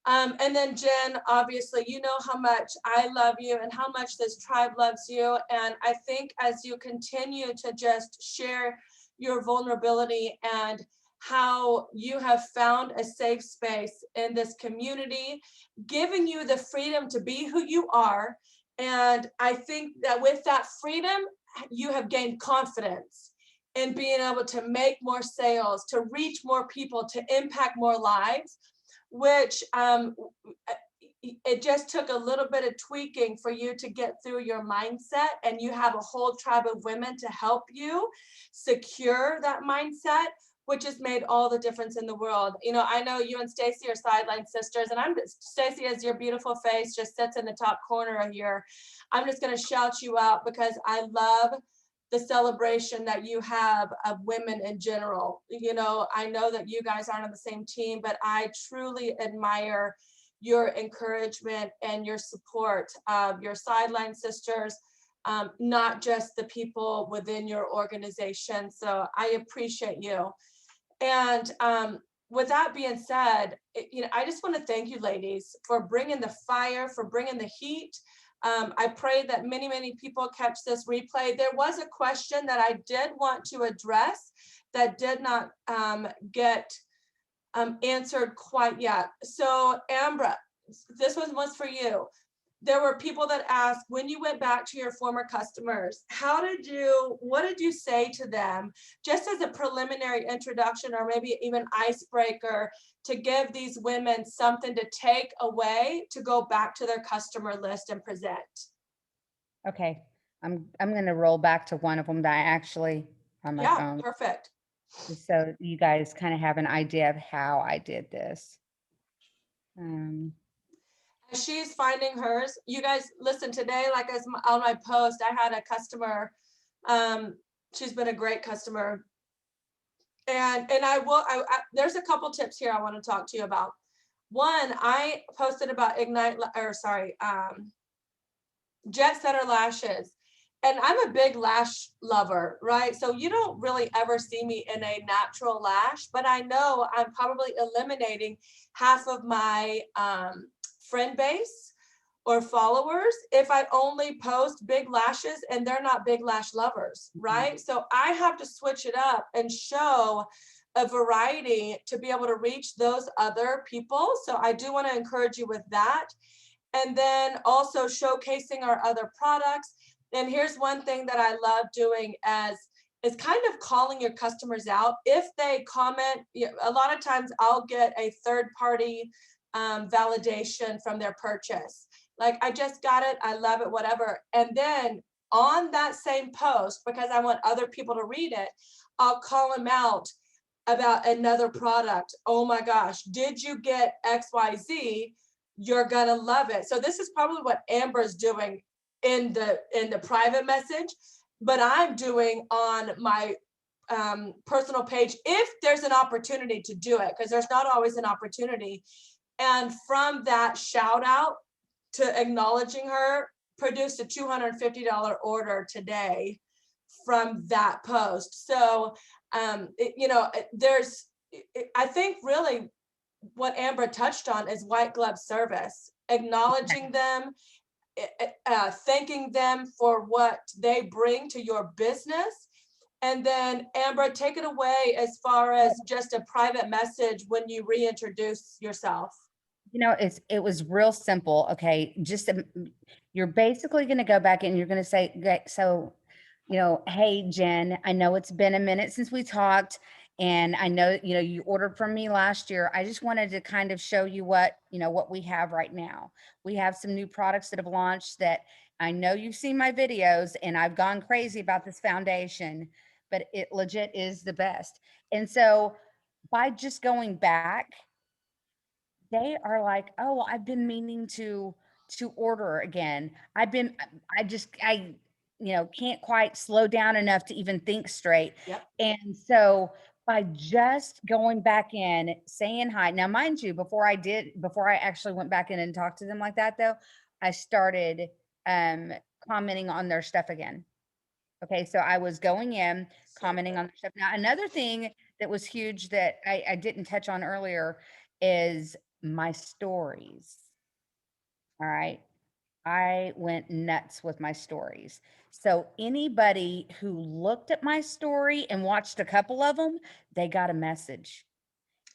And then Jen, obviously, you know how much I love you and how much this tribe loves you. And I think as you continue to just share your vulnerability and how you have found a safe space in this community, giving you the freedom to be who you are. And I think that with that freedom, you have gained confidence in being able to make more sales, to reach more people, to impact more lives, which it just took a little bit of tweaking for you to get through your mindset, and you have a whole tribe of women to help you secure that mindset, which has made all the difference in the world. You know, I know you and Stacy are sideline sisters, and Stacy, as your beautiful face just sits in the top corner of here, I'm just going to shout you out because I love the celebration that you have of women in general. You know, I know that you guys aren't on the same team, but I truly admire your encouragement and your support of your sideline sisters, not just the people within your organization. So I appreciate you. And with that being said, you know, I just want to thank you ladies for bringing the fire, for bringing the heat. I pray that many, many people catch this replay. There was a question that I did want to address that did not get answered quite yet. So Ambra, this one was for you. There were people that asked, when you went back to your former customers, what did you say to them, just as a preliminary introduction or maybe even icebreaker, to give these women something to take away to go back to their customer list and present? Okay, I'm going to roll back to one of them that I actually on my phone. Perfect. So you guys kind of have an idea of how I did this. As she's finding hers, you guys listen today, like as on my post, I had a customer, she's been a great customer. And there's a couple tips here I want to talk to you about. One, I posted about Jet Setter lashes. And I'm a big lash lover, right? So you don't really ever see me in a natural lash, but I know I'm probably eliminating half of my friend base or followers if I only post big lashes and they're not big lash lovers, right? So I have to switch it up and show a variety to be able to reach those other people. So I do want to encourage you with that. And then also showcasing our other products. And here's one thing that I love doing as is kind of calling your customers out. If they comment, a lot of times I'll get a third party validation from their purchase. Like, I just got it, I love it, whatever. And then on that same post, because I want other people to read it, I'll call them out about another product. Oh my gosh, did you get XYZ? You're gonna love it. So this is probably what Amber's doing in the private message, but I'm doing on my personal page if there's an opportunity to do it, because there's not always an opportunity. And from that shout out to acknowledging her, produced a $250 order today from that post. So I think really what Amber touched on is white glove service, acknowledging them, thanking them for what they bring to your business. And then Amber, take it away as far as just a private message when you reintroduce yourself. It was real simple. Okay. You're basically going to go back and you're going to say, okay, so, hey, Jen, I know it's been a minute since we talked, and I know, you ordered from me last year. I just wanted to kind of show you what we have right now. We have some new products that have launched that I know you've seen my videos, and I've gone crazy about this foundation, but it legit is the best. And so by just going back, they are like, oh, I've been meaning to order again. I can't quite slow down enough to even think straight. Yep. And so by just going back in, saying hi. Now, mind you, before I actually went back in and talked to them like that, though, I started commenting on their stuff again. Okay, so I was going in, commenting on their stuff. Now, another thing that was huge that I didn't touch on earlier is my stories. All right. I went nuts with my stories. So anybody who looked at my story and watched a couple of them, they got a message.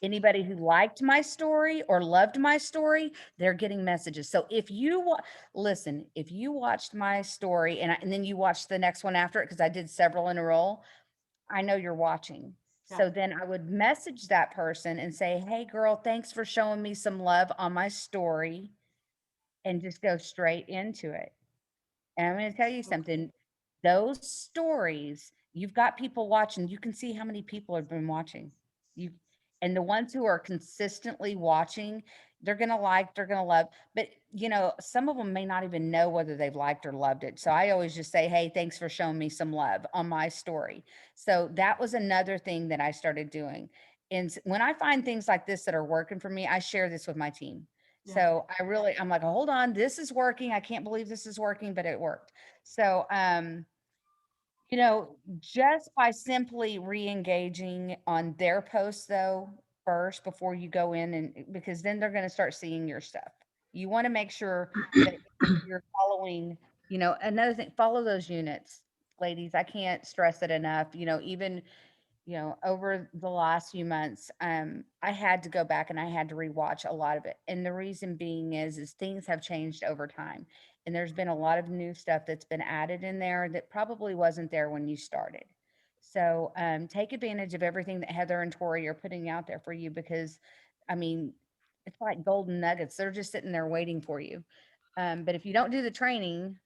Anybody who liked my story or loved my story, they're getting messages. So if you listen, if you watched my story and then you watched the next one after it, because I did several in a row, I know you're watching. Yeah. So then I would message that person and say, hey, girl, thanks for showing me some love on my story, and just go straight into it. And I'm going to tell you something. Those stories, you've got people watching. You can see how many people have been watching. And the ones who are consistently watching, they're going to love. But, some of them may not even know whether they've liked or loved it. So I always just say, hey, thanks for showing me some love on my story. So that was another thing that I started doing. And when I find things like this that are working for me, I share this with my team. Yeah. So I'm like, hold on, this is working. I can't believe this is working, but it worked. So, just by simply re-engaging on their posts though, first, before you go in, and because then they're going to start seeing your stuff. You want to make sure that you're following, another thing, follow those units, ladies. I can't stress it enough. Even over the last few months, I had to go back and I had to rewatch a lot of it. And the reason being is things have changed over time. And there's been a lot of new stuff that's been added in there that probably wasn't there when you started. So take advantage of everything that Heather and Tori are putting out there for you, because, it's like golden nuggets. They're just sitting there waiting for you. But if you don't do the training,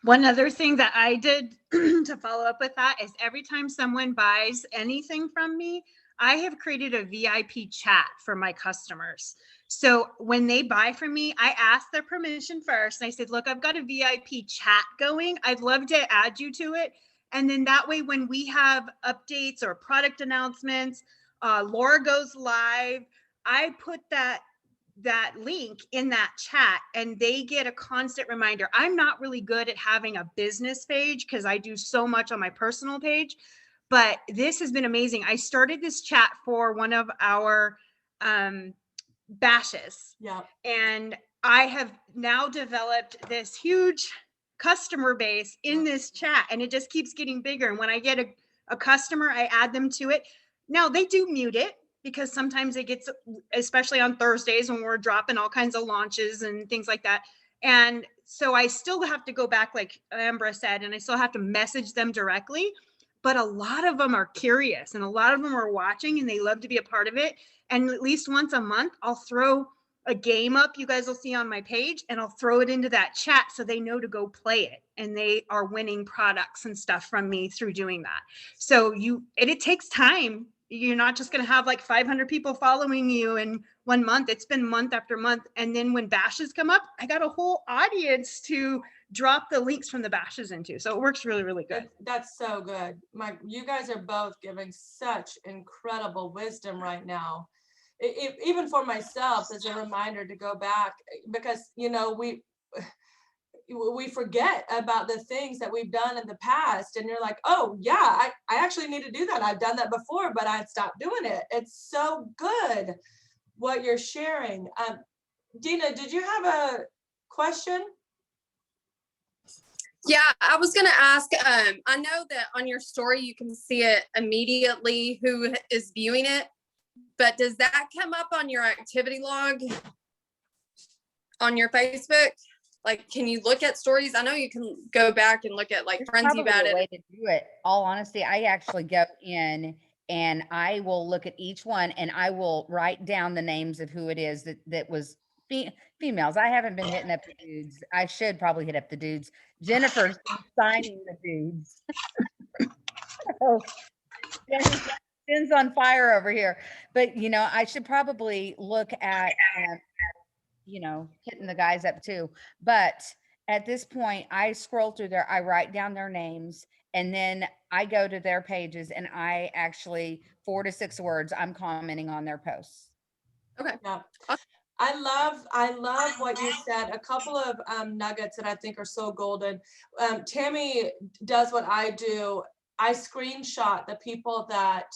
One other thing that I did to follow up with that is every time someone buys anything from me, I have created a VIP chat for my customers. So when they buy from me, I ask their permission first. And I said, look, I've got a VIP chat going. I'd love to add you to it. And then that way, when we have updates or product announcements, Laura goes live, I put that link in that chat and they get a constant reminder. I'm not really good at having a business page because I do so much on my personal page, but this has been amazing. I started this chat for one of our bashes. Yeah. And I have now developed this huge customer base in this chat, and it just keeps getting bigger. And when I get a customer, I add them to it. Now they do mute it because sometimes it gets, especially on Thursdays when we're dropping all kinds of launches and things like that. And so I still have to go back, like Ambra said, and I still have to message them directly. But a lot of them are curious and a lot of them are watching and they love to be a part of it. And at least once a month, I'll throw a game up you guys will see on my page, and I'll throw it into that chat so they know to go play it, and they are winning products and stuff from me through doing that. So it takes time. You're not just going to have like 500 people following you in 1 month. It's been month after month. And then when bashes come up, I got a whole audience to drop the links from the bashes into. So it works really, really good. That's so good. You guys are both giving such incredible wisdom right now. Even for myself, as a reminder to go back, because we forget about the things that we've done in the past, and you're like, oh yeah, I actually need to do that. I've done that before, but I stopped doing it. It's so good what you're sharing. Dina, did you have a question? Yeah, I was going to ask, I know that on your story, you can see it immediately who is viewing it, but does that come up on your activity log on your Facebook? Like, can you look at stories? I know you can go back and look at like There's friends you've probably a way added. to do it. All honesty, I actually go in and I will look at each one and I will write down the names of who it is that was females. I haven't been hitting up the dudes. I should probably hit up the dudes. Jennifer's been signing the dudes. So, Jen's on fire over here. But I should probably look at hitting the guys up too. But at this point, I scroll through there, I write down their names, and then I go to their pages and I actually 4 to 6 words, I'm commenting on their posts. Okay. Yeah. I love what you said. A couple of nuggets that I think are so golden. Tammy does what I do. I screenshot the people that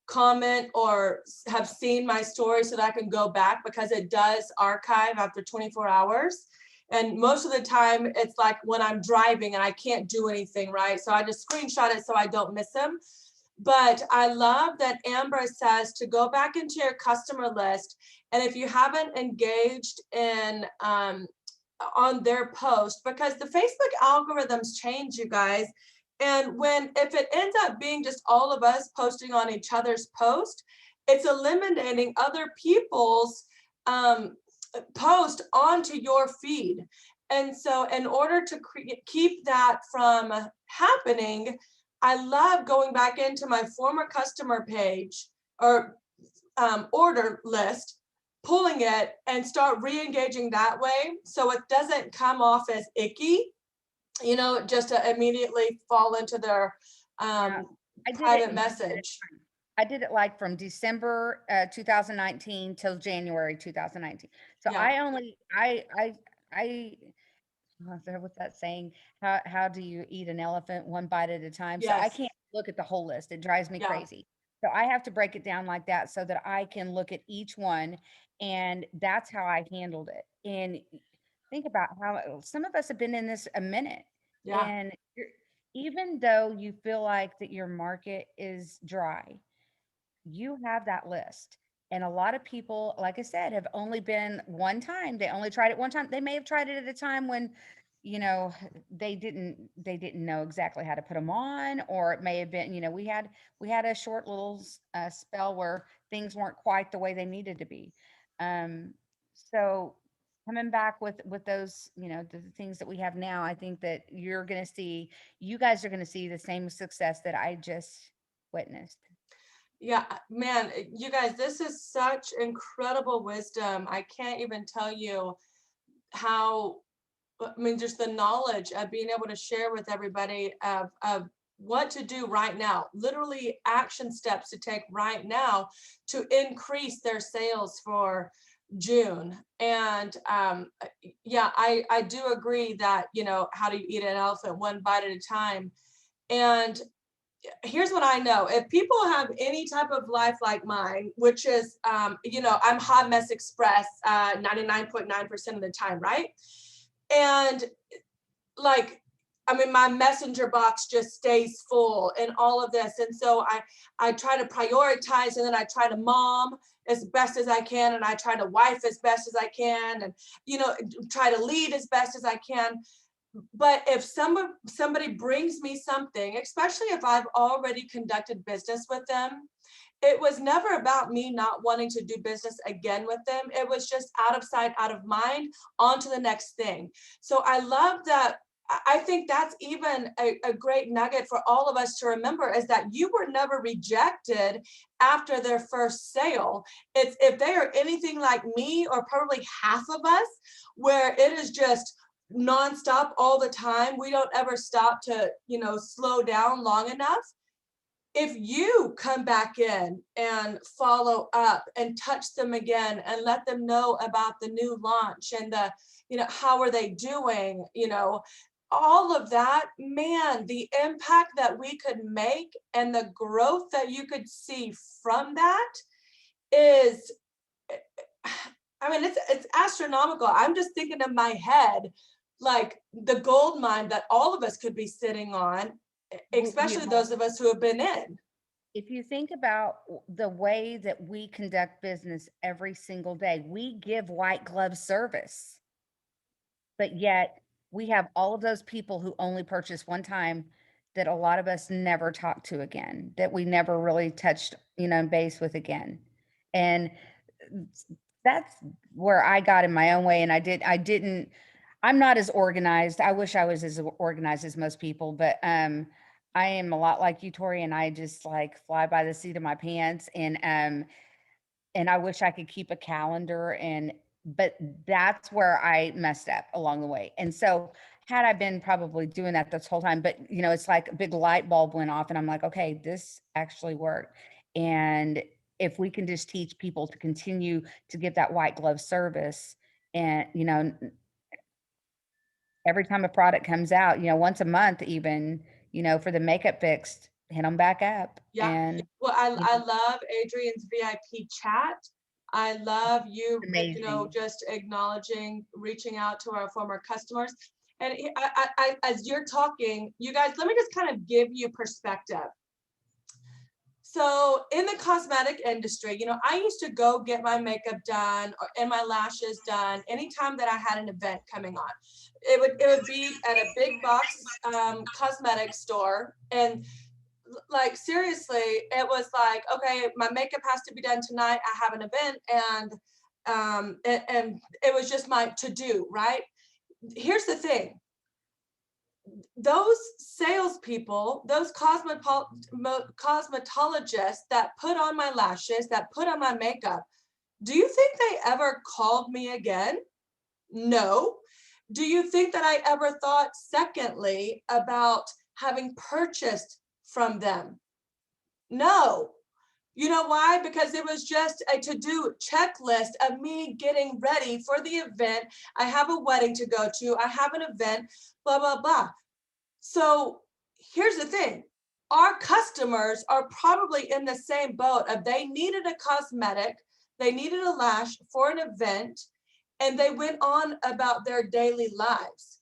comment or have seen my story so that I can go back, because it does archive after 24 hours. And most of the time it's like when I'm driving and I can't do anything, right? So I just screenshot it so I don't miss them. But I love that Amber says to go back into your customer list, and if you haven't engaged in on their post, because the Facebook algorithms change, you guys. And if it ends up being just all of us posting on each other's post, it's eliminating other people's post onto your feed. And so in order to keep that from happening, I love going back into my former customer page or order list, pulling it and start re-engaging that way, so it doesn't come off as icky, just to immediately fall into their private message. I did it like from December 2019 till January 2019. So Yeah. what's that saying? How do you eat an elephant one bite at a time? So I Yes. can't look at the whole list. It drives me Yeah. crazy. So I have to break it down like that so that I can look at each one, and that's how I handled it. And think about how some of us have been in this a minute, Yeah. and even though you feel like that your market is dry, you have that list. And a lot of people, like I said, have only been one time. They only tried it one time. They may have tried it at a time when, they didn't know exactly how to put them on, or it may have been, we had a short little spell where things weren't quite the way they needed to be. So coming back with those, the things that we have now, I think that you guys are going to see the same success that I just witnessed. Yeah, man, you guys, this is such incredible wisdom. I can't even tell you just the knowledge of being able to share with everybody of what to do right now, literally action steps to take right now to increase their sales for June. And I do agree that, how do you eat an elephant one bite at a time? And here's what I know. If people have any type of life like mine, which is, I'm Hot Mess Express 99.9% of the time, right? And like, I mean, my messenger box just stays full and all of this. And so I try to prioritize, and then I try to mom as best as I can, and I try to wife as best as I can, and, try to lead as best as I can. But if somebody brings me something, especially if I've already conducted business with them, it was never about me not wanting to do business again with them. It was just out of sight, out of mind, on to the next thing. So I love that. I think that's even a great nugget for all of us to remember, is that you were never rejected after their first sale. It's, if they are anything like me, or probably half of us, where it is just nonstop all the time, we don't ever stop to, slow down long enough. If you come back in and follow up and touch them again and let them know about the new launch and the, how are they doing, all of that, man, the impact that we could make and the growth that you could see from that is, I mean, it's astronomical. I'm just thinking in my head, like the gold mine that all of us could be sitting on, especially those of us who have been in. If you think about the way that we conduct business every single day, we give white glove service, but yet we have all of those people who only purchase one time that a lot of us never talk to again, that we never really touched, base with again. And that's where I got in my own way. And I'm not as organized. I wish I was as organized as most people, but I am a lot like you, Tori, and I just like fly by the seat of my pants. And I wish I could keep a calendar, but that's where I messed up along the way. And so had I been probably doing that this whole time, but it's like a big light bulb went off and I'm like, okay, this actually worked. And if we can just teach people to continue to give that white glove service, and, every time a product comes out, once a month, even, for the makeup fixed, hit them back up. Yeah. And well, I love Adrian's VIP chat. I love you, amazing. just acknowledging, reaching out to our former customers. And as you're talking, you guys, let me just kind of give you perspective. So in the cosmetic industry, I used to go get my makeup done and my lashes done anytime that I had an event coming on. It would be at a big box cosmetic store, and like seriously, it was like, okay, my makeup has to be done tonight. I have an event, and it was just my to do, right? Here's the thing. Those salespeople, those cosmetologists that put on my lashes, that put on my makeup, do you think they ever called me again? No. Do you think that I ever thought secondly about having purchased from them? No. You know why? Because it was just a to-do checklist of me getting ready for the event. I have a wedding to go to. I have an event, blah, blah, blah. So here's the thing. Our customers are probably in the same boat of they needed a cosmetic, they needed a lash for an event, and they went on about their daily lives.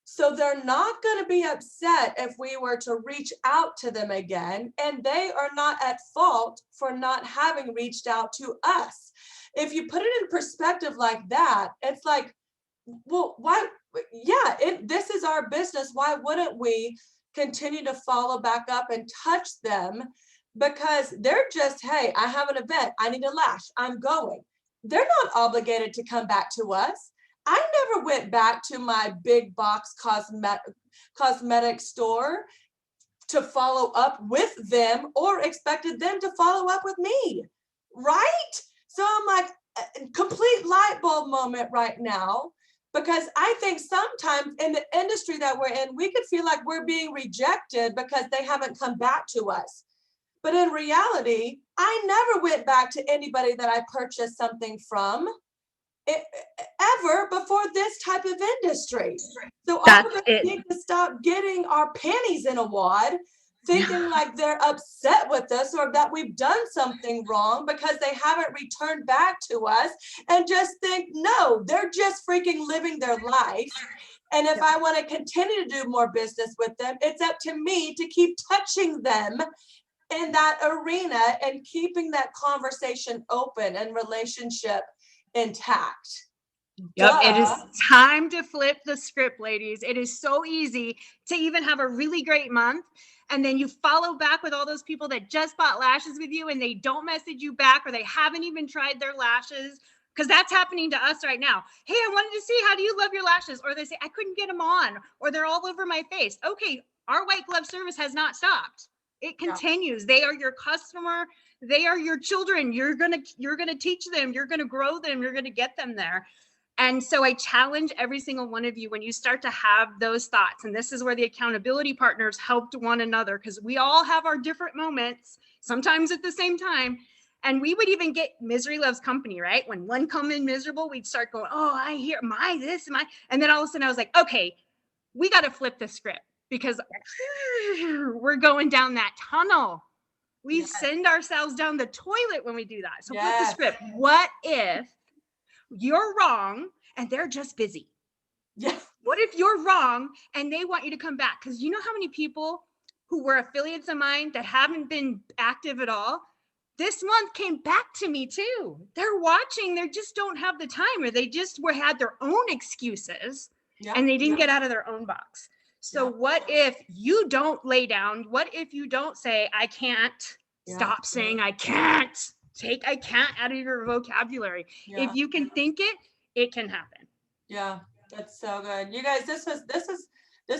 So they're not going to be upset if we were to reach out to them again, and they are not at fault for not having reached out to us. If you put it in perspective like that, it's like, well, why? Yeah, this is our business. Why wouldn't we continue to follow back up and touch them? Because they're just, hey, I have an event. I need a lash. I'm going. They're not obligated to come back to us. I never went back to my big box cosmetic store to follow up with them or expected them to follow up with me, right? So I'm like, a complete light bulb moment right now, because I think sometimes in the industry that we're in, we could feel like we're being rejected because they haven't come back to us. But in reality, I never went back to anybody that I purchased something from ever before this type of industry. So all of us need to stop getting our panties in a wad thinking like they're upset with us or that we've done something wrong because they haven't returned back to us, and just think, no, they're just freaking living their life. And if I want to continue to do more business with them, it's up to me to keep touching them in that arena and keeping that conversation open and relationship intact. Yep, it is Duh. time to flip the script, ladies. It is so easy to even have a really great month, and then you follow back with all those people that just bought lashes with you and they don't message you back, or they haven't even tried their lashes, because that's happening to us right now. Hey, I wanted to see, how do you love your lashes? Or they say, I couldn't get them on, or they're all over my face. Okay, our white glove service has not stopped. It continues. They are your customer. They are your children. You're gonna teach them. You're gonna grow them. You're gonna get them there. And so I challenge every single one of you, when you start to have those thoughts, and this is where the accountability partners helped one another, because we all have our different moments, sometimes at the same time. And we would even get misery loves company, right? When one come in miserable, we'd start going, oh, I hear my this, my, and then all of a sudden I was like, okay, we got to flip the script, because we're going down that tunnel. We send ourselves down the toilet when we do that. So flip the script. What if you're wrong and they're just busy? Yeah. What if you're wrong and they want you to come back? Because you know how many people who were affiliates of mine that haven't been active at all this month came back to me too. They're watching, they just don't have the time, or they just had their own excuses and they didn't get out of their own box. So what if you don't lay down? What if you don't say, I can't? Stop saying I can't. Take I can't out of your vocabulary. If you can think it, it can happen. Yeah, that's so good. You guys, this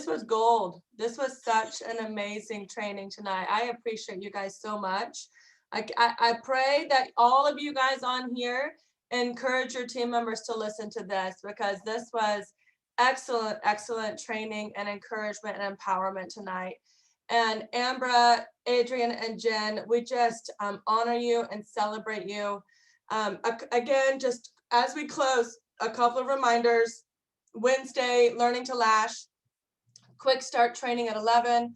was gold. This was such an amazing training tonight. I appreciate you guys so much. I pray that all of you guys on here encourage your team members to listen to this, because this was excellent training and encouragement and empowerment tonight. And Ambra, Adrian, and Jen, we just honor you and celebrate you. Again, just as we close, a couple of reminders. Wednesday, Learning to Lash, quick start training at 11.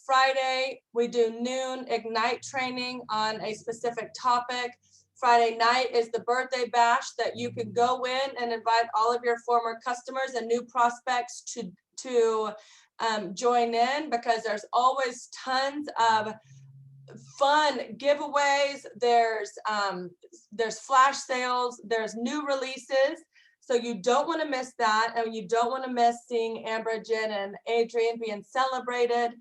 Friday, we do noon Ignite training on a specific topic. Friday night is the birthday bash that you can go in and invite all of your former customers and new prospects to join in, because there's always tons of fun giveaways. There's flash sales, there's new releases. So you don't want to miss that, and you don't want to miss seeing Amber, Jen, and Adrian being celebrated.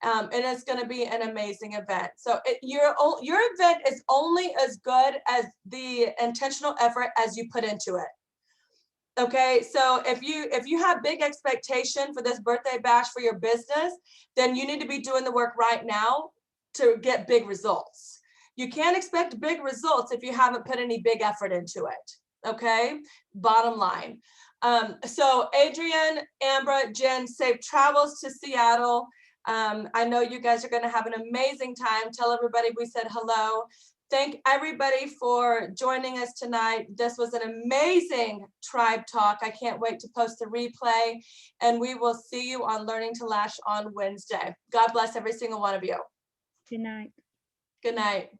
And it's going to be an amazing event. So your event is only as good as the intentional effort as you put into it. Okay, so if you have big expectation for this birthday bash for your business, then you need to be doing the work right now to get big results. You can't expect big results if you haven't put any big effort into it. Okay, bottom line. So Adrian, Ambra, Jen, safe travels to Seattle. I know you guys are going to have an amazing time. Tell everybody we said hello. Thank everybody for joining us tonight. This was an amazing Tribe Talk. I can't wait to post the replay, and we will see you on Learning to Lash on Wednesday. God bless every single one of you. Good night. Good night.